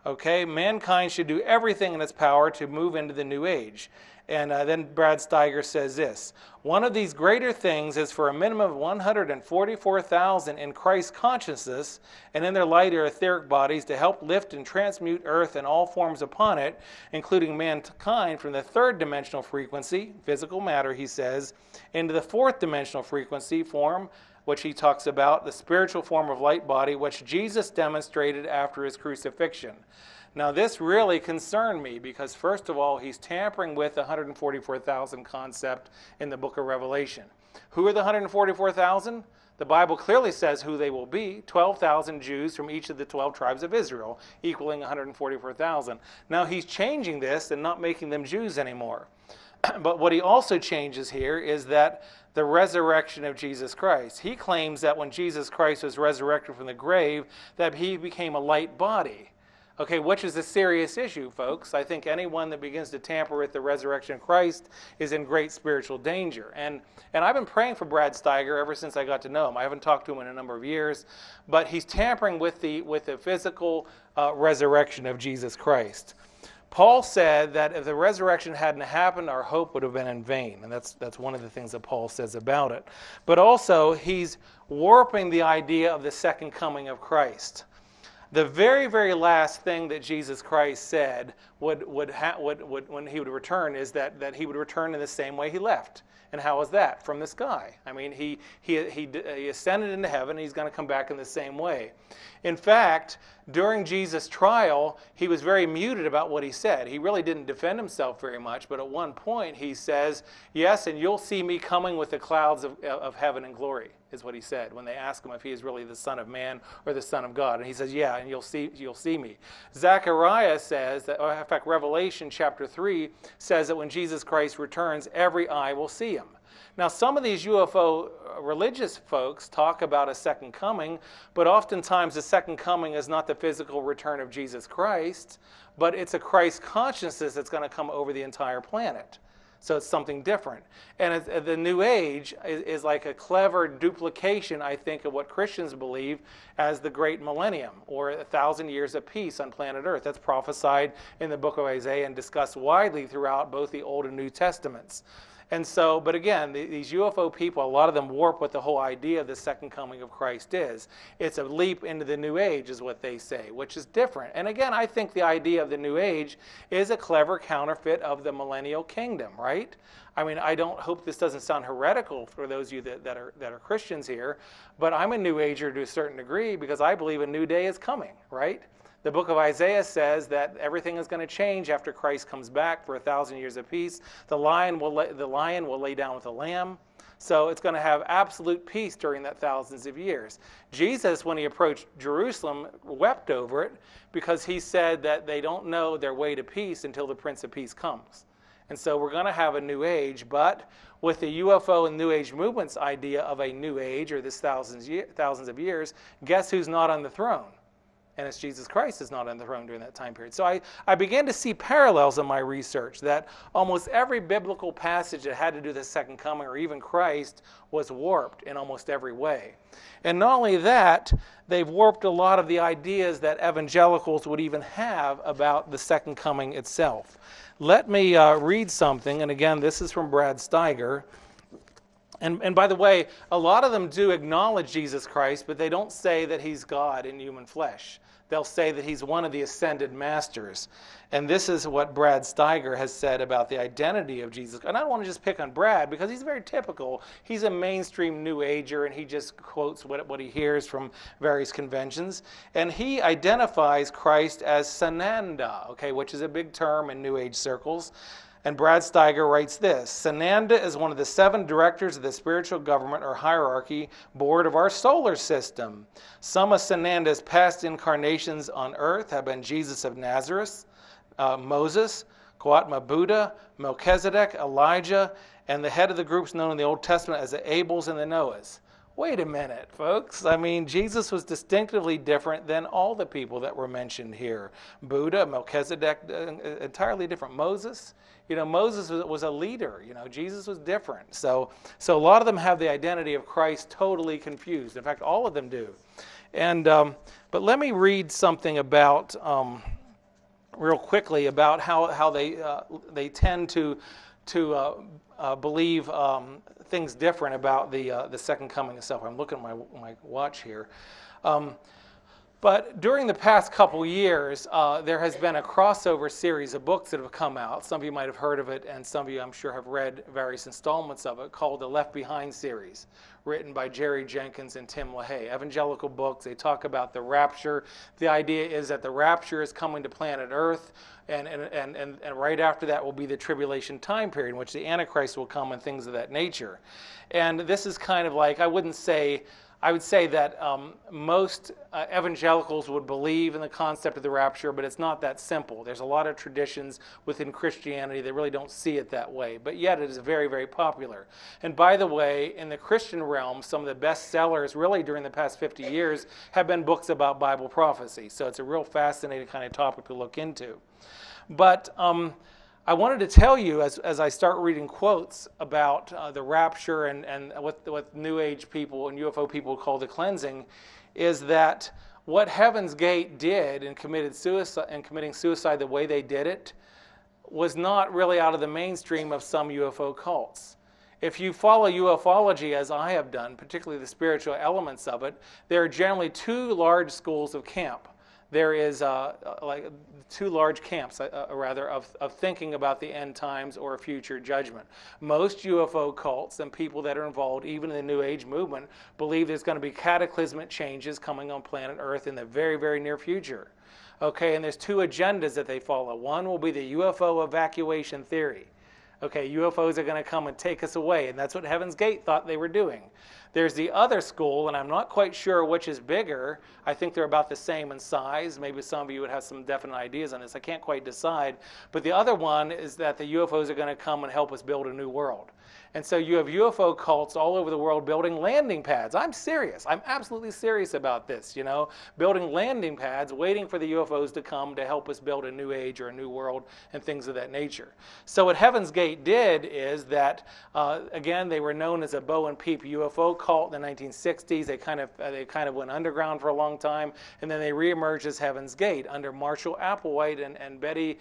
Okay, mankind should do everything in its power to move into the new age. And then Brad Steiger says this, one of these greater things is for a minimum of 144,000 in Christ consciousness and in their lighter etheric bodies to help lift and transmute earth and all forms upon it, including mankind, from the third dimensional frequency, physical matter, he says, into the fourth dimensional frequency form, which he talks about, the spiritual form of light body, which Jesus demonstrated after his crucifixion. Now, this really concerned me because, first of all, he's tampering with the 144,000 concept in the book of Revelation. Who are the 144,000? The Bible clearly says who they will be, 12,000 Jews from each of the 12 tribes of Israel, equaling 144,000. Now, he's changing this and not making them Jews anymore. But what he also changes here is that the resurrection of Jesus Christ. He claims that when Jesus Christ was resurrected from the grave, that he became a light body. Okay, which is a serious issue, folks. I think anyone that begins to tamper with the resurrection of Christ is in great spiritual danger. And I've been praying for Brad Steiger ever since I got to know him. I haven't talked to him in a number of years, but he's tampering with the physical resurrection of Jesus Christ. Paul said that if the resurrection hadn't happened, our hope would have been in vain. And that's one of the things that Paul says about it. But also, he's warping the idea of the second coming of Christ. The very, very last thing that Jesus Christ said when he would return is that he would return in the same way he left. And how is that? From the sky. I mean, he ascended into heaven, and he's going to come back in the same way. In fact, during Jesus' trial, he was very muted about what he said. He really didn't defend himself very much, but at one point he says, yes, and you'll see me coming with the clouds of heaven in glory, is what he said when they asked him if he is really the Son of Man or the Son of God. And he says, yeah, and you'll see me. Zechariah says that, or in fact, Revelation chapter 3 says that when Jesus Christ returns, every eye will see him. Now, some of these UFO religious folks talk about a second coming, but oftentimes the second coming is not the physical return of Jesus Christ, but it's a Christ consciousness that's going to come over the entire planet. So it's something different. And the New Age is like a clever duplication, I think, of what Christians believe as the Great Millennium, or 1,000 years of peace on planet Earth. That's prophesied in the book of Isaiah and discussed widely throughout both the Old and New Testaments. And so, but again, these UFO people, a lot of them warp what the whole idea of the second coming of Christ is. It's a leap into the New Age, is what they say, which is different. And again, I think the idea of the New Age is a clever counterfeit of the millennial kingdom, right? I mean, I don't hope this doesn't sound heretical for those of you that are Christians here, but I'm a New Ager to a certain degree because I believe a new day is coming, right? The book of Isaiah says that everything is going to change after Christ comes back for 1,000 years of peace. The lion will lay down with the lamb. So it's going to have absolute peace during that thousands of years. Jesus, when he approached Jerusalem, wept over it because he said that they don't know their way to peace until the Prince of Peace comes. And so we're going to have a new age, but with the UFO and New Age movement's idea of a new age, or this thousands of years, guess who's not on the throne? And it's Jesus Christ is not on the throne during that time period. So I began to see parallels in my research that almost every biblical passage that had to do with the second coming or even Christ was warped in almost every way. And not only that, they've warped a lot of the ideas that evangelicals would even have about the second coming itself. Let me read something, and again, this is from Brad Steiger. And by the way, a lot of them do acknowledge Jesus Christ, but they don't say that he's God in human flesh. They'll say that he's one of the ascended masters. And this is what Brad Steiger has said about the identity of Jesus. And I don't want to just pick on Brad because he's very typical. He's a mainstream New Ager, and he just quotes what he hears from various conventions. And he identifies Christ as Sananda, okay, which is a big term in New Age circles. And Brad Steiger writes this: Sananda is one of the 7 directors of the spiritual government or hierarchy board of our solar system. Some of Sananda's past incarnations on earth have been Jesus of Nazareth, Moses, Gautama Buddha, Melchizedek, Elijah, and the head of the groups known in the Old Testament as the Abels and the Noahs. Wait a minute, folks. I mean, Jesus was distinctively different than all the people that were mentioned here. Buddha, Melchizedek, entirely different. Moses, Moses was a leader. Jesus was different. So a lot of them have the identity of Christ totally confused. In fact, all of them do. And but let me read something about real quickly about how they tend to believe things different about the second coming itself. I'm looking at my watch here. But during the past couple years, there has been a crossover series of books that have come out. Some of you might have heard of it, and some of you, I'm sure, have read various installments of it, called the Left Behind series, written by Jerry Jenkins and Tim LaHaye. Evangelical books. They talk about the rapture. The idea is that the rapture is coming to planet Earth, and right after that will be the tribulation time period in which the Antichrist will come and things of that nature. And this is kind of like, I would say that most evangelicals would believe in the concept of the rapture, but it's not that simple. There's a lot of traditions within Christianity that really don't see it that way, but yet it is very, very popular. And by the way, in the Christian realm, some of the best sellers really during the past 50 years have been books about Bible prophecy. So it's a real fascinating kind of topic to look into. But I wanted to tell you, as I start reading quotes about the rapture and what New Age people and UFO people call the cleansing, is that what Heaven's Gate did in committing suicide the way they did it was not really out of the mainstream of some UFO cults. If you follow ufology, as I have done, particularly the spiritual elements of it, there are generally 2 large schools of camp. There is like 2 large camps, of thinking about the end times or a future judgment. Most UFO cults and people that are involved, even in the New Age movement, believe there's going to be cataclysmic changes coming on planet Earth in the very, very near future. Okay, and there's 2 agendas that they follow. One will be the UFO evacuation theory. Okay, UFOs are going to come and take us away, and that's what Heaven's Gate thought they were doing. There's the other school, and I'm not quite sure which is bigger. I think they're about the same in size. Maybe some of you would have some definite ideas on this. I can't quite decide. But the other one is that the UFOs are going to come and help us build a new world. And so you have UFO cults all over the world building landing pads. I'm serious. I'm absolutely serious about this, building landing pads, waiting for the UFOs to come to help us build a new age or a new world and things of that nature. So what Heaven's Gate did is that, again, they were known as a bow and peep UFO cult in the 1960s. They kind of went underground for a long time, and then they reemerged as Heaven's Gate under Marshall Applewhite and Betty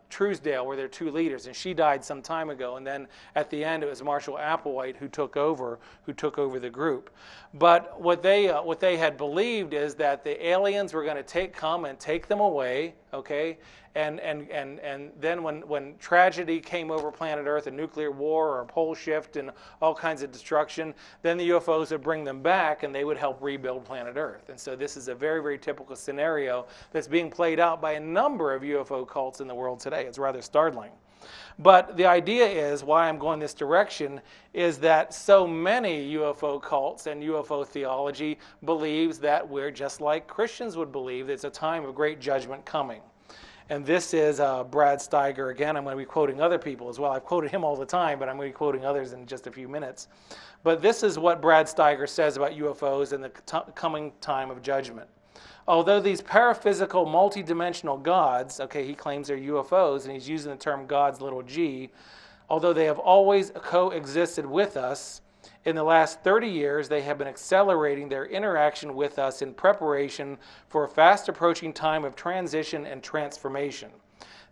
Truesdale were their two leaders, and she died some time ago. And then at the end, it was Marshall Applewhite who took over the group. But what they had believed is that the aliens were going to come and take them away, okay? And then when tragedy came over planet Earth, a nuclear war or a pole shift and all kinds of destruction, then the UFOs would bring them back and they would help rebuild planet Earth. And so this is a very, very typical scenario that's being played out by a number of UFO cults in the world today. It's rather startling. But the idea is, why I'm going this direction, is that so many UFO cults and UFO theology believes that we're just like Christians would believe. There's a time of great judgment coming. And this is Brad Steiger again. I'm going to be quoting other people as well. I've quoted him all the time, but I'm going to be quoting others in just a few minutes. But this is what Brad Steiger says about UFOs and the coming time of judgment. Although these paraphysical, multidimensional gods, okay, he claims they're UFOs, and he's using the term gods, little g, although they have always coexisted with us, in the last 30 years, they have been accelerating their interaction with us in preparation for a fast approaching time of transition and transformation.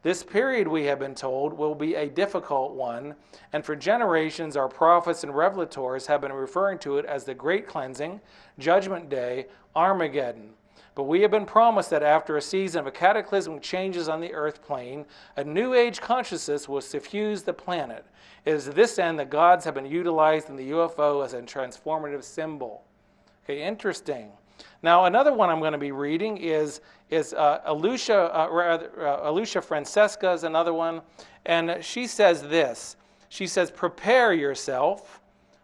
This period, we have been told, will be a difficult one, and for generations our prophets and revelators have been referring to it as the Great Cleansing, Judgment Day, Armageddon. But we have been promised that after a season of cataclysmic changes on the earth plane, a new age consciousness will suffuse the planet. It is to this end that gods have been utilized in the UFO as a transformative symbol. Okay, interesting. Now, another one I'm going to be reading is Alicia Francesca is another one, and she says this. She says, prepare yourself,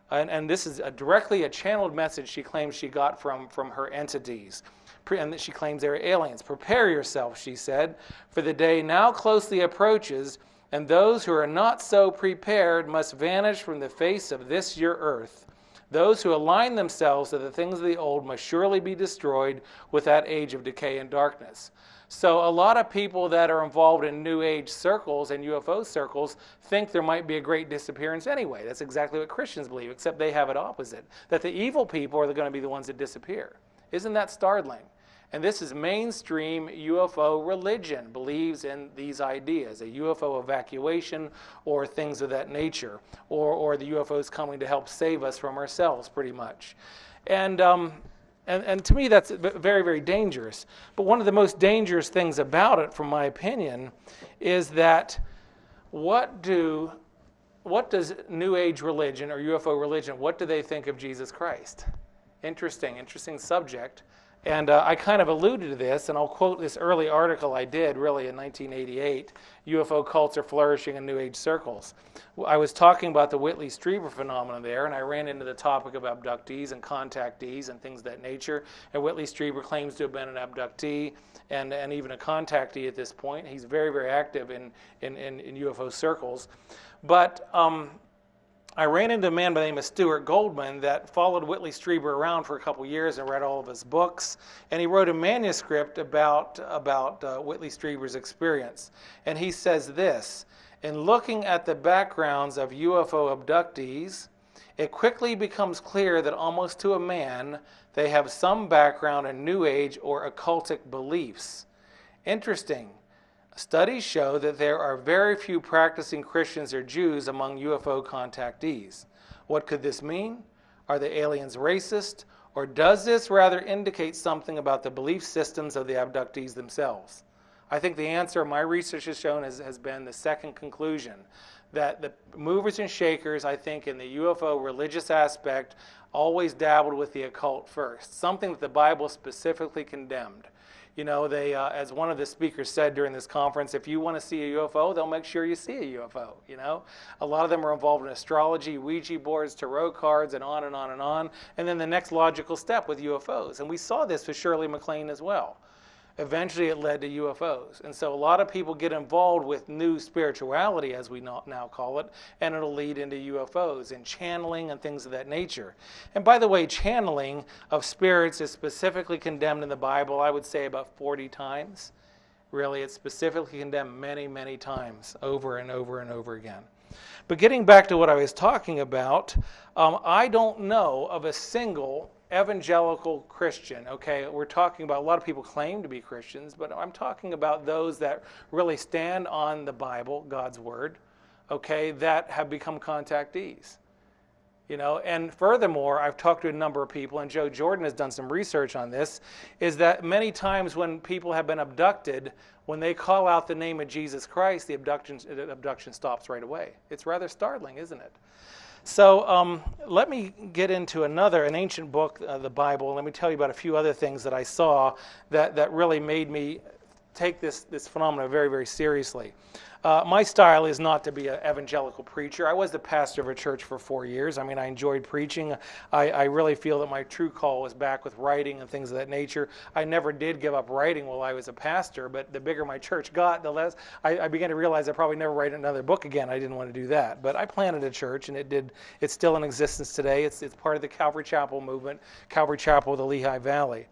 and this is directly a channeled message she claims she got from her entities. And that she claims they're aliens. Prepare yourself, she said, for the day now closely approaches, and those who are not so prepared must vanish from the face of this your earth. Those who align themselves to the things of the old must surely be destroyed with that age of decay and darkness. So a lot of people that are involved in New Age circles and UFO circles think there might be a great disappearance anyway. That's exactly what Christians believe, except they have it opposite, that the evil people are going to be the ones that disappear. Isn't that startling? And this is mainstream UFO religion, believes in these ideas, a UFO evacuation or things of that nature, or the UFOs coming to help save us from ourselves, pretty much. And to me, that's very, very dangerous. But one of the most dangerous things about it, from my opinion, is that what does New Age religion or UFO religion, what do they think of Jesus Christ? Interesting subject. And I kind of alluded to this, and I'll quote this early article I did, really, in 1988, UFO Cults Are Flourishing in New Age Circles. I was talking about the Whitley Strieber phenomenon there, and I ran into the topic of abductees and contactees and things of that nature. And Whitley Strieber claims to have been an abductee and even a contactee at this point. He's very, very active in UFO circles. But I ran into a man by the name of Stuart Goldman that followed Whitley Strieber around for a couple years and read all of his books. And he wrote a manuscript about Whitley Strieber's experience. And he says this, in looking at the backgrounds of UFO abductees, it quickly becomes clear that almost to a man, they have some background in New Age or occultic beliefs. Interesting. Studies show that there are very few practicing Christians or Jews among UFO contactees. What could this mean? Are the aliens racist? Or does this rather indicate something about the belief systems of the abductees themselves? I think the answer my research has shown has been the second conclusion, that the movers and shakers, I think, in the UFO religious aspect, always dabbled with the occult first, something that the Bible specifically condemned. You know, they, as one of the speakers said during this conference, if you want to see a UFO, they'll make sure you see a UFO, you know. A lot of them are involved in astrology, Ouija boards, tarot cards, and on and on and on. And then the next logical step with UFOs. And we saw this with Shirley MacLaine as well. Eventually it led to UFOs. And so a lot of people get involved with new spirituality, as we now call it, and it'll lead into UFOs and channeling and things of that nature. And by the way, channeling of spirits is specifically condemned in the Bible, I would say about 40 times. Really, it's specifically condemned many, many times, over and over and over again. But getting back to what I was talking about, I don't know of a single evangelical Christian, okay? We're talking about, a lot of people claim to be Christians, but I'm talking about those that really stand on the Bible, God's Word, okay, that have become contactees. And furthermore, I've talked to a number of people, and Joe Jordan has done some research on this, is that many times when people have been abducted, when they call out the name of Jesus Christ, the abduction stops right away. It's rather startling, isn't it? So let me get into an ancient book, the Bible, and let me tell you about a few other things that I saw that really made me take this phenomenon very, very seriously. My style is not to be an evangelical preacher. I was the pastor of a church for 4 years. I mean, I enjoyed preaching. I really feel that my true call was back with writing and things of that nature. I never did give up writing while I was a pastor, but the bigger my church got, the less I began to realize I'd probably never write another book again. I didn't want to do that. But I planted a church, and it's still in existence today. It's part of the Calvary Chapel movement, Calvary Chapel of the Lehigh Valley.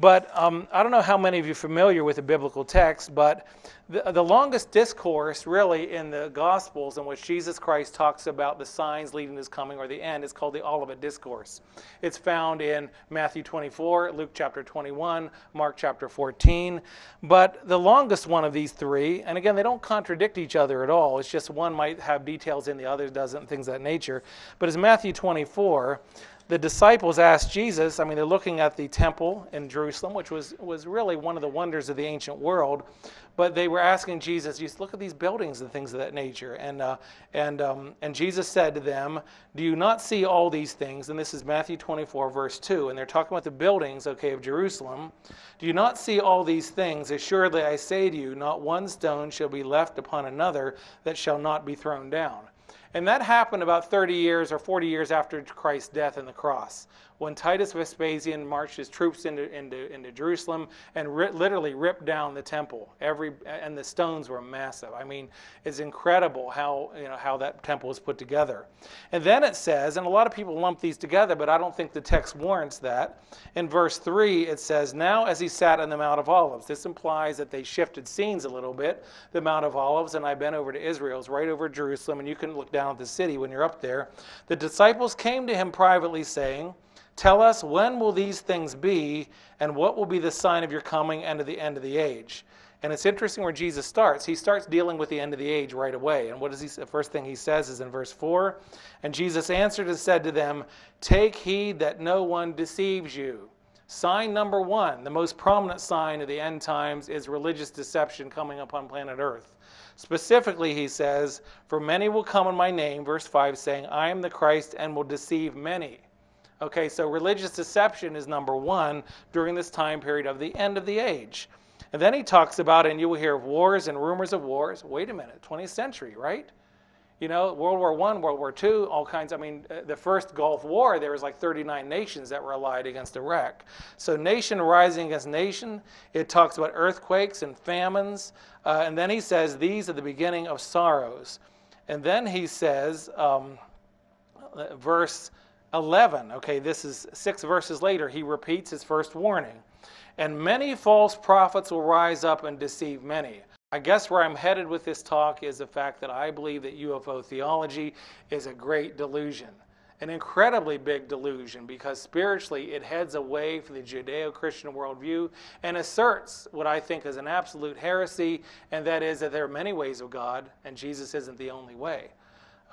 But I don't know how many of you are familiar with the biblical text, but the longest discourse really in the Gospels in which Jesus Christ talks about the signs leading to his coming or the end is called the Olivet Discourse. It's found in Matthew 24, Luke chapter 21, Mark chapter 14. But the longest one of these three, and again, they don't contradict each other at all. It's just one might have details in the other doesn't, things of that nature. But it's Matthew 24. The disciples asked Jesus, they're looking at the temple in Jerusalem, which was really one of the wonders of the ancient world, but they were asking Jesus, just look at these buildings and things of that nature. And Jesus said to them, do you not see all these things? And this is Matthew 24, verse 2, and they're talking about the buildings, okay, of Jerusalem. Do you not see all these things? Assuredly I say to you, not one stone shall be left upon another that shall not be thrown down. And that happened about 30 years or 40 years after Christ's death on the cross, when Titus Vespasian marched his troops into Jerusalem and literally ripped down the temple. And the stones were massive. It's incredible how that temple was put together. And then it says, and a lot of people lump these together, but I don't think the text warrants that. In verse 3, it says, now as he sat on the Mount of Olives. This implies that they shifted scenes a little bit. The Mount of Olives, and I've been over to Israel, it's right over Jerusalem, and you can look down at the city when you're up there. The disciples came to him privately saying, tell us, when will these things be, and what will be the sign of your coming and of the end of the age? And it's interesting where Jesus starts. He starts dealing with the end of the age right away. And the first thing he says is in verse 4, and Jesus answered and said to them, take heed that no one deceives you. Sign number one, the most prominent sign of the end times, is religious deception coming upon planet Earth. Specifically, he says, for many will come in my name, verse 5, saying, I am the Christ, and will deceive many. Okay, so religious deception is number one during this time period of the end of the age. And then he talks about, and you will hear of wars and rumors of wars. Wait a minute, 20th century, right? World War I, World War II, all kinds. The first Gulf War, there was like 39 nations that were allied against Iraq. So nation rising against nation. It talks about earthquakes and famines. And then he says, these are the beginning of sorrows. And then he says, verse 11, okay, this is 6 verses later, he repeats his first warning. And many false prophets will rise up and deceive many. I guess where I'm headed with this talk is the fact that I believe that UFO theology is a great delusion, an incredibly big delusion, because spiritually it heads away from the Judeo-Christian worldview and asserts what I think is an absolute heresy, and that is that there are many ways of God, and Jesus isn't the only way.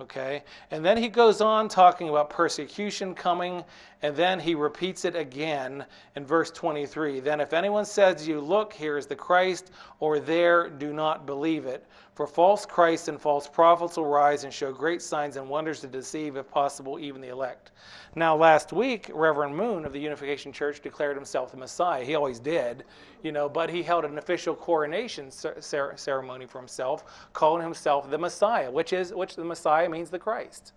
Okay, and then he goes on talking about persecution coming, and then he repeats it again in verse 23. Then if anyone says to you, look, here is the Christ, or there, do not believe it. For false Christs and false prophets will rise and show great signs and wonders to deceive, if possible, even the elect. Now, last week, Reverend Moon of the Unification Church declared himself the Messiah. He always did, but he held an official coronation ceremony for himself, calling himself the Messiah, which the Messiah means the Christ.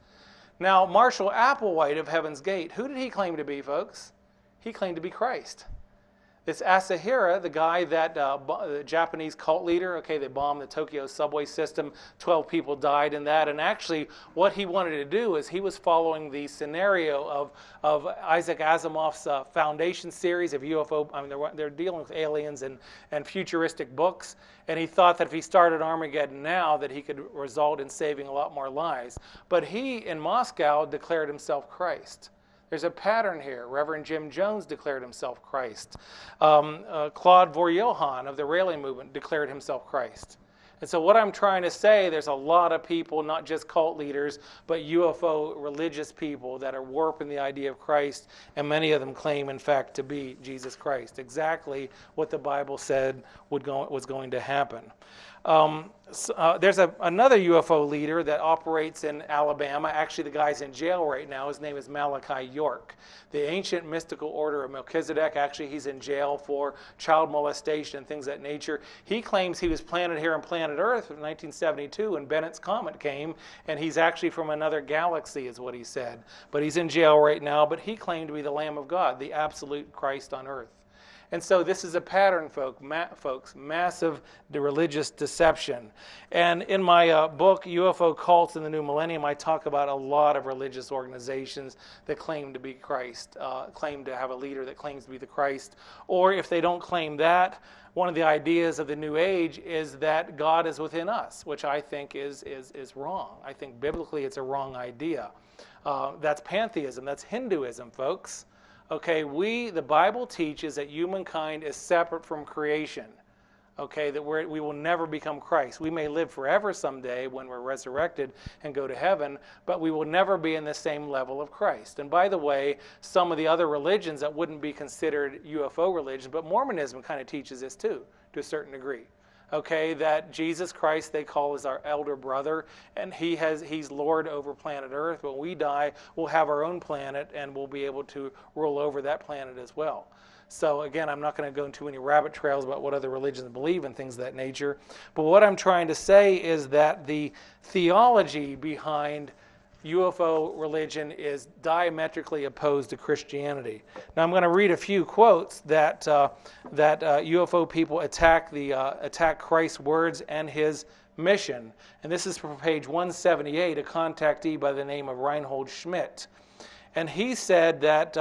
Now, Marshall Applewhite of Heaven's Gate, who did he claim to be, folks? He claimed to be Christ. This Asahara, the guy that, the Japanese cult leader, okay, they bombed the Tokyo subway system, 12 people died in that, and actually what he wanted to do is he was following the scenario of Isaac Asimov's Foundation series of UFO, I mean, they're dealing with aliens and futuristic books, and he thought that if he started Armageddon now, that he could result in saving a lot more lives. But he, in Moscow, declared himself Christ. There's a pattern here. Reverend Jim Jones declared himself Christ. Claude Vorjohan of the Raleigh movement declared himself Christ. And so what I'm trying to say, there's a lot of people, not just cult leaders, but UFO religious people that are warping the idea of Christ, and many of them claim, in fact, to be Jesus Christ. Exactly what the Bible said was going to happen. There's another UFO leader that operates in Alabama. Actually, the guy's in jail right now. His name is Malachi York. The ancient mystical order of Melchizedek, actually, he's in jail for child molestation and things of that nature. He claims he was planted here on planet Earth in 1972 when Bennett's Comet came, and he's actually from another galaxy, is what he said. But he's in jail right now, but he claimed to be the Lamb of God, the absolute Christ on earth. And so this is a pattern, folks, massive religious deception. And in my book, UFO Cults in the New Millennium, I talk about a lot of religious organizations that claim to be Christ, claim to have a leader that claims to be the Christ. Or if they don't claim that, one of the ideas of the New Age is that God is within us, which I think is wrong. I think biblically it's a wrong idea. That's pantheism. That's Hinduism, folks. Okay, the Bible teaches that humankind is separate from creation. Okay, that we will never become Christ. We may live forever someday when we're resurrected and go to heaven, but we will never be in the same level of Christ. And by the way, some of the other religions that wouldn't be considered UFO religions, but Mormonism kind of teaches this too, to a certain degree. Okay, that Jesus Christ they call as our elder brother, and he's Lord over planet Earth. When we die, we'll have our own planet, and we'll be able to rule over that planet as well. So again, I'm not going to go into any rabbit trails about what other religions believe and things of that nature. But what I'm trying to say is that the theology behind UFO religion is diametrically opposed to Christianity. Now I'm going to read a few quotes that UFO people attack Christ's words and his mission. And this is from page 178, a contactee by the name of Reinhold Schmidt. And he said that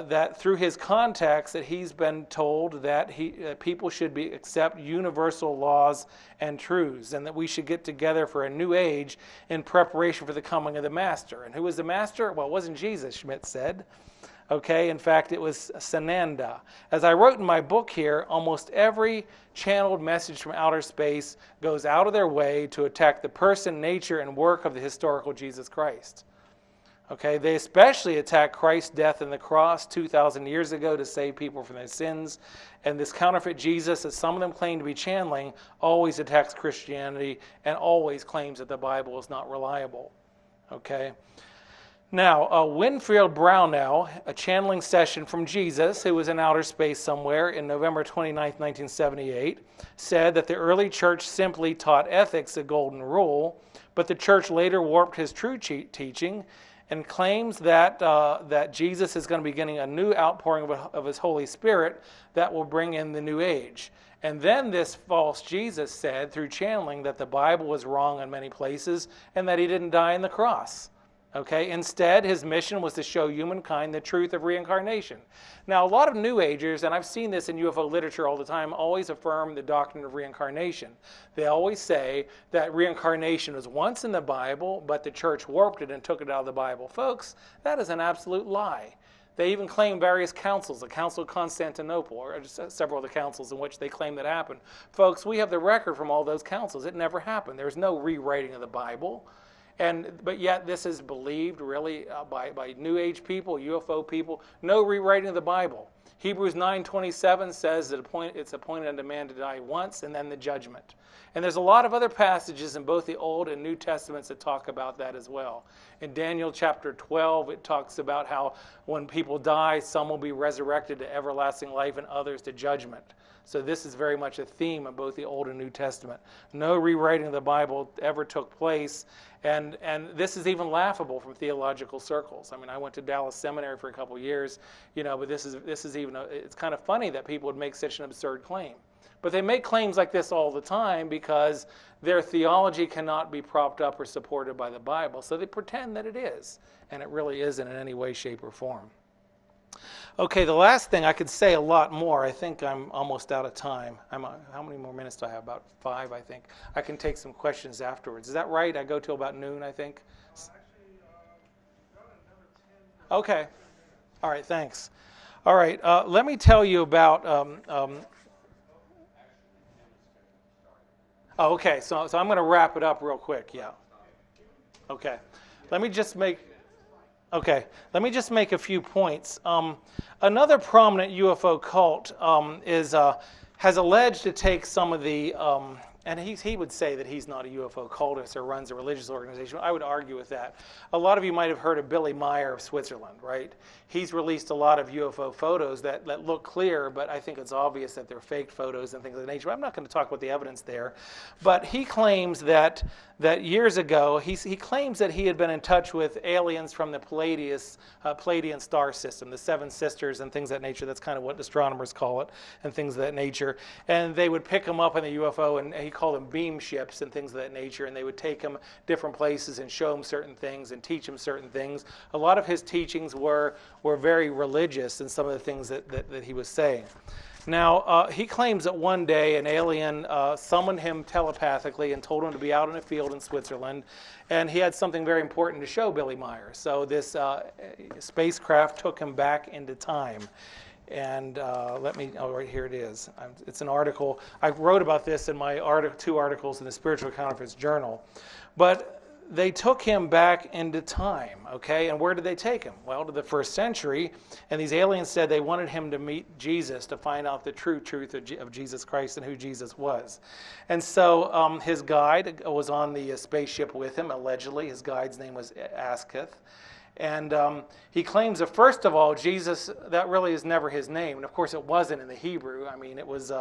that through his contacts that he's been told that people should accept universal laws and truths, and that we should get together for a new age in preparation for the coming of the Master. And who was the Master? Well, it wasn't Jesus, Schmidt said. Okay, in fact, it was Sananda. As I wrote in my book here, almost every channeled message from outer space goes out of their way to attack the person, nature, and work of the historical Jesus Christ. Okay, they especially attack Christ's death on the cross 2,000 years ago to save people from their sins. And this counterfeit Jesus that some of them claim to be channeling always attacks Christianity and always claims that the Bible is not reliable. Okay. Now, Winfield Brownell, a channeling session from Jesus, who was in outer space somewhere in November 29, 1978, said that the early church simply taught ethics, a golden rule, but the church later warped his true teaching and claims that that Jesus is going to be getting a new outpouring of his Holy Spirit that will bring in the new age. And then this false Jesus said through channeling that the Bible was wrong in many places and that he didn't die on the cross. Okay, instead, his mission was to show humankind the truth of reincarnation. Now, a lot of New Agers, and I've seen this in UFO literature all the time, always affirm the doctrine of reincarnation. They always say that reincarnation was once in the Bible, but the church warped it and took it out of the Bible. Folks, that is an absolute lie. They even claim various councils, the Council of Constantinople, or several of the councils in which they claim that happened. Folks, we have the record from all those councils. It never happened. There's no rewriting of the Bible. But yet this is believed really by New Age people, UFO people. No rewriting of the Bible. Hebrews 9:27 says that it's appointed unto man to die once and then the judgment. And there's a lot of other passages in both the Old and New Testaments that talk about that as well. In Daniel chapter 12, it talks about how when people die, some will be resurrected to everlasting life and others to judgment. So this is very much a theme of both the Old and New Testament. No rewriting of the Bible ever took place, and this is even laughable from theological circles. I mean, I went to Dallas Seminary for a couple of years, but this is even it's kind of funny that people would make such an absurd claim. But they make claims like this all the time because their theology cannot be propped up or supported by the Bible, so they pretend that it is, and it really isn't in any way, shape, or form. Okay, the last thing, I could say a lot more. I think I'm almost out of time. How many more minutes do I have? About 5, I think. I can take some questions afterwards. Is that right? I go till about noon, I think? Okay. All right, thanks. All right, let me tell you about... okay, so I'm going to wrap it up real quick, yeah. Okay. Let me just make a few points. Another prominent UFO cult has alleged to take some of the, and he would say that he's not a UFO cultist or runs a religious organization. I would argue with that. A lot of you might have heard of Billy Meyer of Switzerland, right? He's released a lot of UFO photos that look clear, but I think it's obvious that they're fake photos and things of that nature. I'm not going to talk about the evidence there. But he claims that years ago, he claims that he had been in touch with aliens from the Palladian star system, the Seven Sisters and things of that nature. That's kind of what astronomers call it, and things of that nature. And they would pick him up in the UFO, and he called them beam ships and things of that nature, and they would take him different places and show him certain things and teach him certain things. A lot of his teachings were very religious in some of the things that he was saying. Now, he claims that one day an alien summoned him telepathically and told him to be out in a field in Switzerland, and he had something very important to show Billy Meyer. So this spacecraft took him back into time. And right here it is. It's an article. I wrote about this in my 2 articles in the Spiritual Counterfeits Journal. But they took him back into time, okay? And where did they take him? Well, to the 1st century, and these aliens said they wanted him to meet Jesus to find out the true truth of Jesus Christ and who Jesus was. And so his guide was on the spaceship with him, allegedly. His guide's name was Asketh. And he claims that, first of all, Jesus, that really is never his name. And, of course, it wasn't in the Hebrew. I mean, it was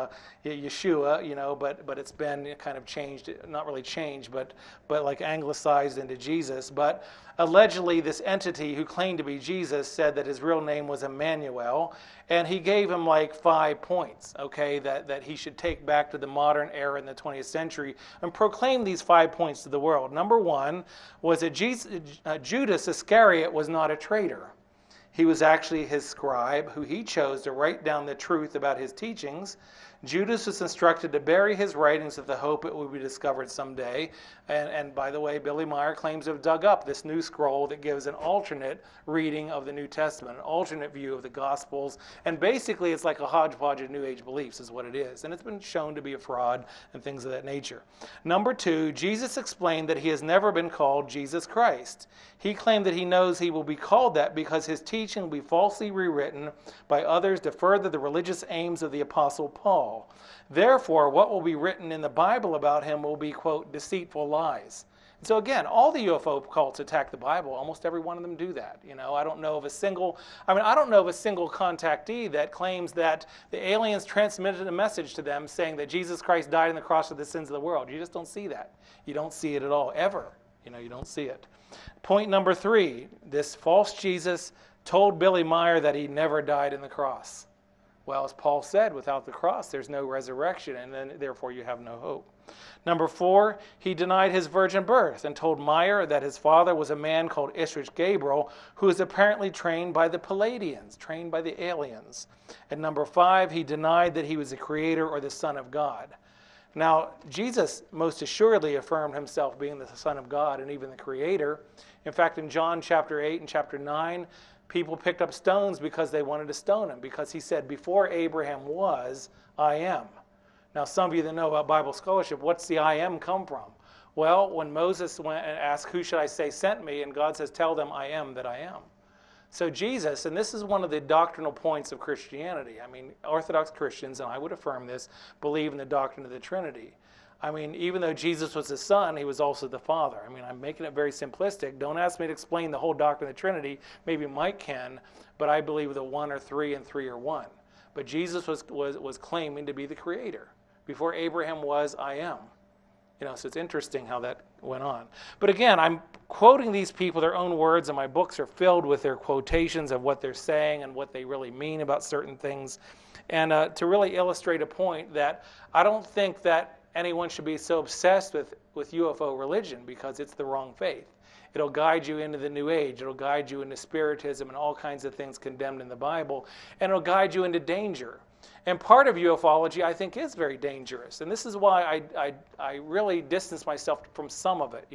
Yeshua, but it's been kind of changed, not really changed, but like anglicized into Jesus. But allegedly, this entity who claimed to be Jesus said that his real name was Emmanuel, and he gave him like 5 points, okay, that he should take back to the modern era in the 20th century and proclaim these 5 points to the world. Number 1 was that Judas Iscariot was not a traitor. He was actually his scribe, who he chose to write down the truth about his teachings. Judas was instructed to bury his writings with the hope it would be discovered someday. And by the way, Billy Meyer claims to have dug up this new scroll that gives an alternate reading of the New Testament, an alternate view of the Gospels. And basically, it's like a hodgepodge of New Age beliefs is what it is. And it's been shown to be a fraud and things of that nature. Number 2, Jesus explained that he has never been called Jesus Christ. He claimed that he knows he will be called that because his teaching will be falsely rewritten by others to further the religious aims of the Apostle Paul. Therefore, what will be written in the Bible about him will be, quote, deceitful lies. And so again, all the UFO cults attack the Bible. Almost every one of them do that. I don't know of a single contactee that claims that the aliens transmitted a message to them saying that Jesus Christ died on the cross for the sins of the world. You just don't see that. You don't see it at all, ever. You don't see it. Point number 3, this false Jesus told Billy Meyer that he never died on the cross. Well, as Paul said, without the cross, there's no resurrection, and then therefore you have no hope. Number 4, he denied his virgin birth and told Meyer that his father was a man called Isrich Gabriel, who was apparently trained by the Palladians, trained by the aliens. And number 5, he denied that he was the creator or the Son of God. Now, Jesus most assuredly affirmed himself being the Son of God and even the Creator. In fact, in John chapter 8 and chapter 9, people picked up stones because they wanted to stone him, because he said, before Abraham was, I am. Now, some of you that know about Bible scholarship, what's the I am come from? Well, when Moses went and asked, who should I say sent me? And God says, tell them I am that I am. So Jesus, and this is one of the doctrinal points of Christianity. I mean, Orthodox Christians, and I would affirm this, believe in the doctrine of the Trinity. I mean, even though Jesus was the Son, he was also the Father. I mean, I'm making it very simplistic. Don't ask me to explain the whole doctrine of the Trinity. Maybe Mike can, but I believe that 1 are 3 and 3 are 1. But Jesus was claiming to be the creator. Before Abraham was, I am. So it's interesting how that went on. But again, I'm quoting these people, their own words, and my books are filled with their quotations of what they're saying and what they really mean about certain things. And to really illustrate a point that I don't think that anyone should be so obsessed with UFO religion, because it's the wrong faith. It'll guide you into the New Age. It'll guide you into Spiritism and all kinds of things condemned in the Bible. And it'll guide you into danger. And part of ufology, I think, is very dangerous. And this is why I really distance myself from some of it,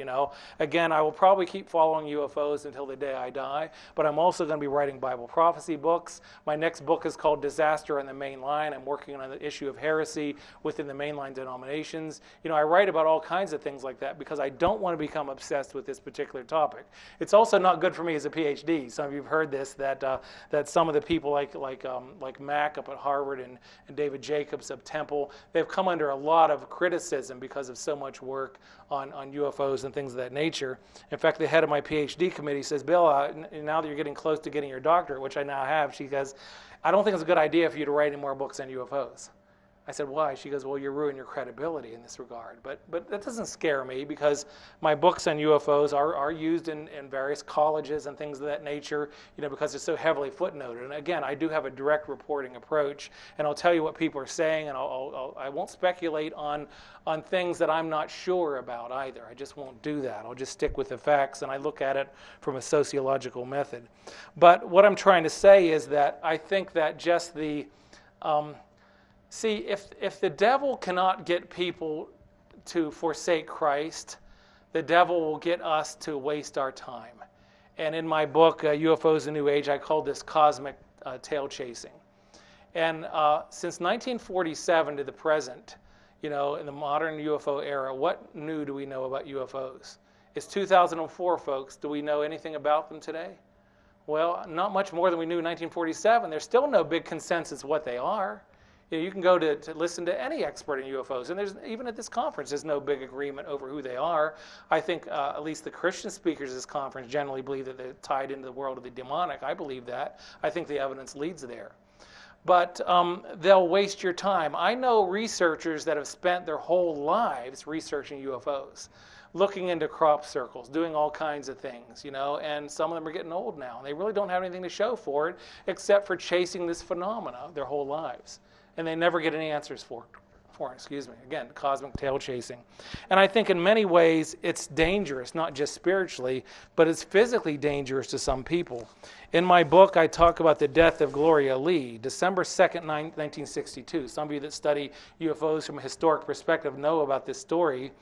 Again, I will probably keep following UFOs until the day I die, but I'm also going to be writing Bible prophecy books. My next book is called Disaster on the Main Line. I'm working on the issue of heresy within the mainline denominations. I write about all kinds of things like that because I don't want to become obsessed with this particular topic. It's also not good for me as a PhD. Some of you have heard this, that some of the people like Mack up at Harvard and David Jacobs of Temple, they've come under a lot of criticism because of so much work on UFOs and things of that nature. In fact, the head of my PhD committee says, Bill, now that you're getting close to getting your doctorate, which I now have, she goes, I don't think it's a good idea for you to write any more books on UFOs. I said, why? She goes, well, you're ruining your credibility in this regard. But that doesn't scare me, because my books on UFOs are used in various colleges and things of that nature, because they're so heavily footnoted. And again, I do have a direct reporting approach, and I'll tell you what people are saying, and I won't speculate on things that I'm not sure about either. I just won't do that. I'll just stick with the facts, and I look at it from a sociological method. But what I'm trying to say is that I think that just the... See, if the devil cannot get people to forsake Christ, the devil will get us to waste our time. And in my book, UFOs: The New Age, I call this cosmic tail chasing. And since 1947 to the present, in the modern UFO era, what new do we know about UFOs? It's 2004, folks. Do we know anything about them today? Well, not much more than we knew in 1947. There's still no big consensus what they are. You can go to listen to any expert in UFOs, and there's even at this conference, there's no big agreement over who they are. I think at least the Christian speakers at this conference generally believe that they're tied into the world of the demonic. I believe that. I think the evidence leads there. But they'll waste your time. I know researchers that have spent their whole lives researching UFOs, looking into crop circles, doing all kinds of things, and some of them are getting old now. They really don't have anything to show for it except for chasing this phenomena their whole lives. And they never get any answers for it. Again, cosmic tail chasing. And I think in many ways it's dangerous, not just spiritually, but it's physically dangerous to some people. In my book, I talk about the death of Gloria Lee, December 2nd, 1962. Some of you that study UFOs from a historic perspective know about this story.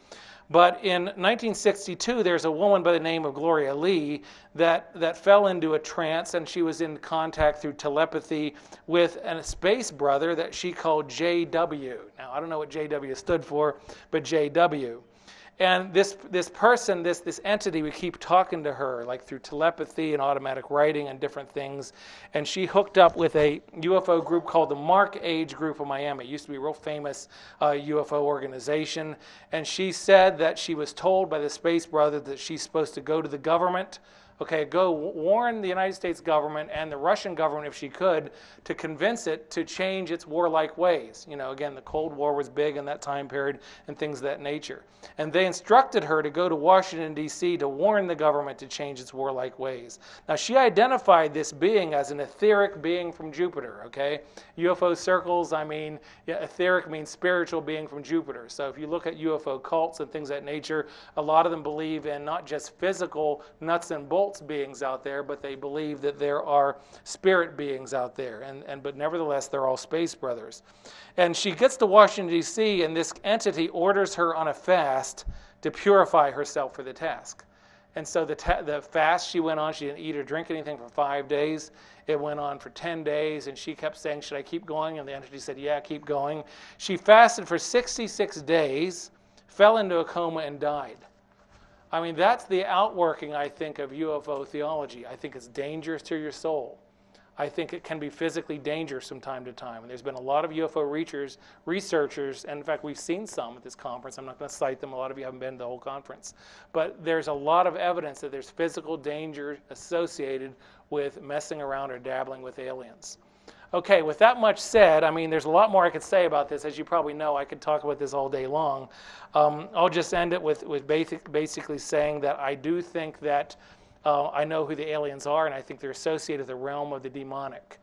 But in 1962, there's a woman by the name of Gloria Lee that fell into a trance, and she was in contact through telepathy with a space brother that she called JW. Now, I don't know what JW stood for, but JW. And this person, this entity, would keep talking to her, like through telepathy and automatic writing and different things. And she hooked up with a UFO group called the Mark Age Group of Miami. It used to be a real famous UFO organization. And she said that she was told by the space brother that she's supposed to go to the government, go warn the United States government and the Russian government, if she could, to convince it to change its warlike ways. Again, the Cold War was big in that time period and things of that nature. And they instructed her to go to Washington, D.C. to warn the government to change its warlike ways. Now, she identified this being as an etheric being from Jupiter, UFO circles, etheric means spiritual being from Jupiter. So if you look at UFO cults and things of that nature, a lot of them believe in not just physical nuts and bolts beings out there, but they believe that there are spirit beings out there, but nevertheless they're all space brothers. And she gets to Washington, D.C., and this entity orders her on a fast to purify herself for the task. And so the fast she went on, she didn't eat or drink anything for 5 days. It went on for 10 days, and she kept saying, should I keep going? And the entity said, yeah, keep going. She fasted for 66 days, fell into a coma, and died. That's the outworking, I think, of UFO theology. I think it's dangerous to your soul. I think it can be physically dangerous from time to time. And there's been a lot of UFO researchers, and in fact, we've seen some at this conference. I'm not going to cite them. A lot of you haven't been to the whole conference. But there's a lot of evidence that there's physical danger associated with messing around or dabbling with aliens. Okay, with that much said, I mean, there's a lot more I could say about this. As you probably know, I could talk about this all day long. I'll just end it with basically saying that I do think that I know who the aliens are, and I think they're associated with the realm of the demonic.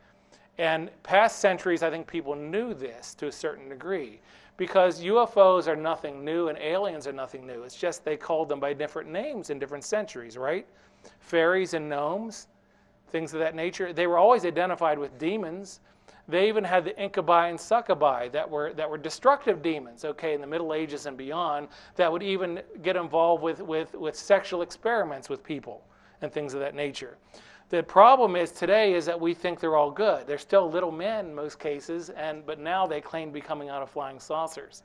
And past centuries, I think people knew this to a certain degree, because UFOs are nothing new and aliens are nothing new. It's just they called them by different names in different centuries, right? Fairies and gnomes, things of that nature. They were always identified with demons. They even had the incubi and succubi that were destructive demons, okay, in the Middle Ages and beyond, that would even get involved with sexual experiments with people and things of that nature. The problem is today is that we think they're all good. They're still little men in most cases, but now they claim to be coming out of flying saucers.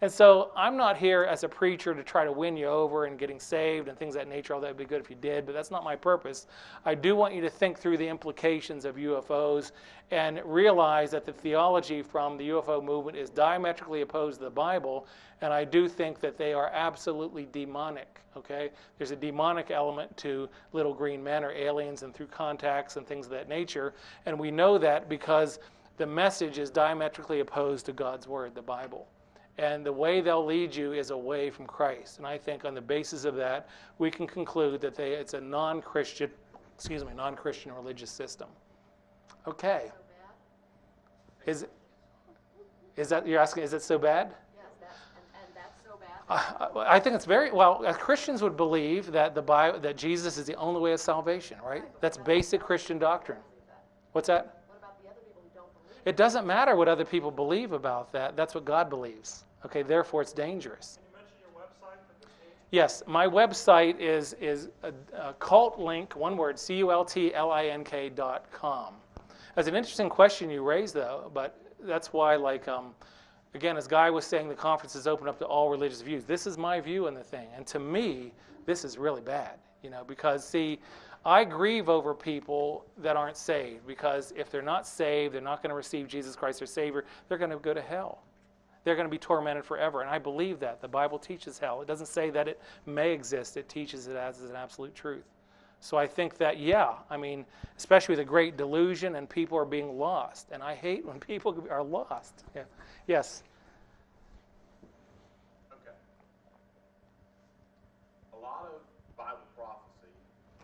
And so I'm not here as a preacher to try to win you over and getting saved and things of that nature, although that would be good if you did, but that's not my purpose. I do want you to think through the implications of UFOs and realize that the theology from the UFO movement is diametrically opposed to the Bible, and I do think that they are absolutely demonic, okay? There's a demonic element to little green men or aliens and through contacts and things of that nature, and we know that because the message is diametrically opposed to God's Word, the Bible. And the way they'll lead you is away from Christ. And I think on the basis of that, we can conclude that it's a non-Christian religious system. Okay. Is that, you're asking, is it so bad?
Yes, and that's so bad.
I think it's very, well, Christians would believe that that Jesus is the only way of salvation, right? That's basic Christian doctrine. What's that?
What about the other people who don't believe?
It doesn't matter what other people believe about that. That's what God believes. Okay, therefore it's dangerous.
Can you mention your website for this meeting?
Yes, my website is a cult link, one word, cultlink.com. That's an interesting question you raised, though, but that's why, again, as Guy was saying, the conference is open up to all religious views. This is my view on the thing, and to me, this is really bad, because, see, I grieve over people that aren't saved, because if they're not saved, they're not going to receive Jesus Christ their Savior, they're going to go to hell. They're going to be tormented forever, and I believe that. The Bible teaches hell. It doesn't say that it may exist. It teaches it as an absolute truth. So I think that, especially with a great delusion and people are being lost, and I hate when people are lost. Yeah. Yes?
Okay. A lot of Bible prophecy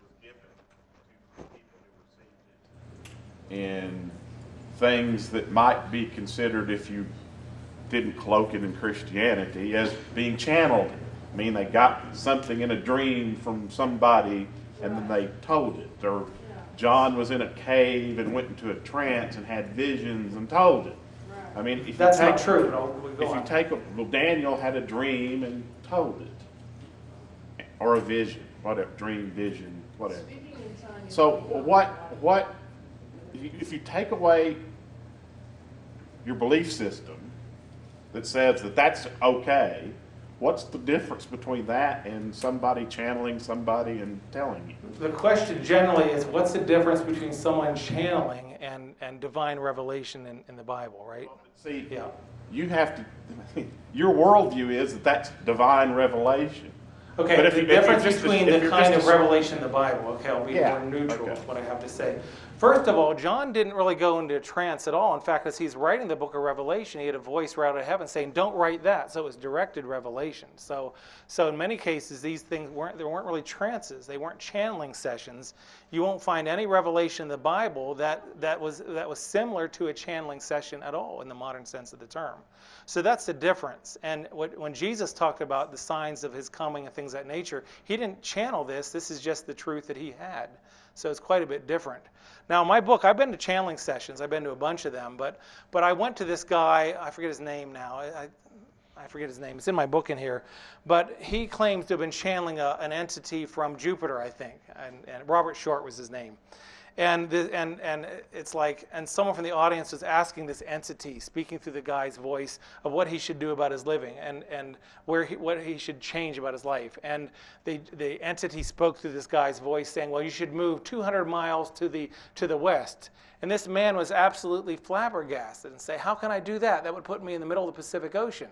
was given to people who received it in things that might be considered, if you didn't cloak it in Christianity, as being channeled. I mean, they got something in a dream from somebody and then they told it. Or John was in a cave and went into a trance and had visions and told it. I mean, if
That's
you take,
not true.
Daniel had a dream and told it. Or a vision, whatever, dream, vision, whatever. So what if you take away your belief system that says that that's okay, what's the difference between that and somebody channeling somebody and telling you?
The question generally is, what's the difference between someone channeling and divine revelation in the Bible, right?
See,
Yeah.
you have to, your worldview is that that's divine revelation.
Okay,
But
the difference between the kind of revelation in the Bible, okay, I'll be more neutral with what I have to say. First of all, John didn't really go into a trance at all. In fact, as he's writing the book of Revelation, he had a voice right out of heaven saying, don't write that. So it was directed revelation. So in many cases, these things weren't really trances. They weren't channeling sessions. You won't find any revelation in the Bible that was similar to a channeling session at all in the modern sense of the term. So that's the difference. And when Jesus talked about the signs of his coming and things of that nature, he didn't channel this. This is just the truth that he had. So it's quite a bit different. Now, my book, I've been to channeling sessions. I've been to a bunch of them. But I went to this guy, I forget his name now. I forget his name. It's in my book in here. But he claims to have been channeling an entity from Jupiter, I think. And Robert Short was his name. And it's like, and someone from the audience was asking this entity, speaking through the guy's voice, of what he should do about his living and what he should change about his life. And the entity spoke through this guy's voice, saying, "Well, you should move 200 miles to the west." And this man was absolutely flabbergasted and say, "How can I do that? That would put me in the middle of the Pacific Ocean."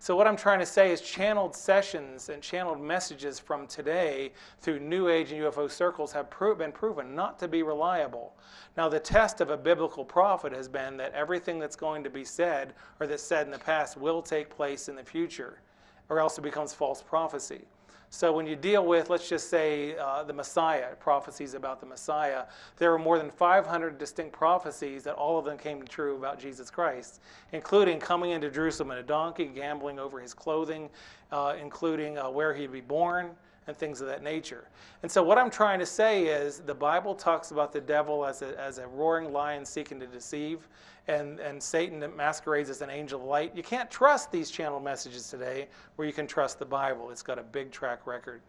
So what I'm trying to say is channeled sessions and channeled messages from today through New Age and UFO circles have been proven not to be reliable. Now, the test of a biblical prophet has been that everything that's going to be said or that's said in the past will take place in the future, or else it becomes false prophecy. So when you deal with, let's just say, the Messiah, prophecies about the Messiah, there were more than 500 distinct prophecies that all of them came true about Jesus Christ, including coming into Jerusalem in a donkey, gambling over his clothing, including where he'd be born, and things of that nature. And so what I'm trying to say is the Bible talks about the devil as a roaring lion seeking to deceive, and Satan that masquerades as an angel of light. You can't trust these channel messages today where you can trust the Bible. It's got a big track record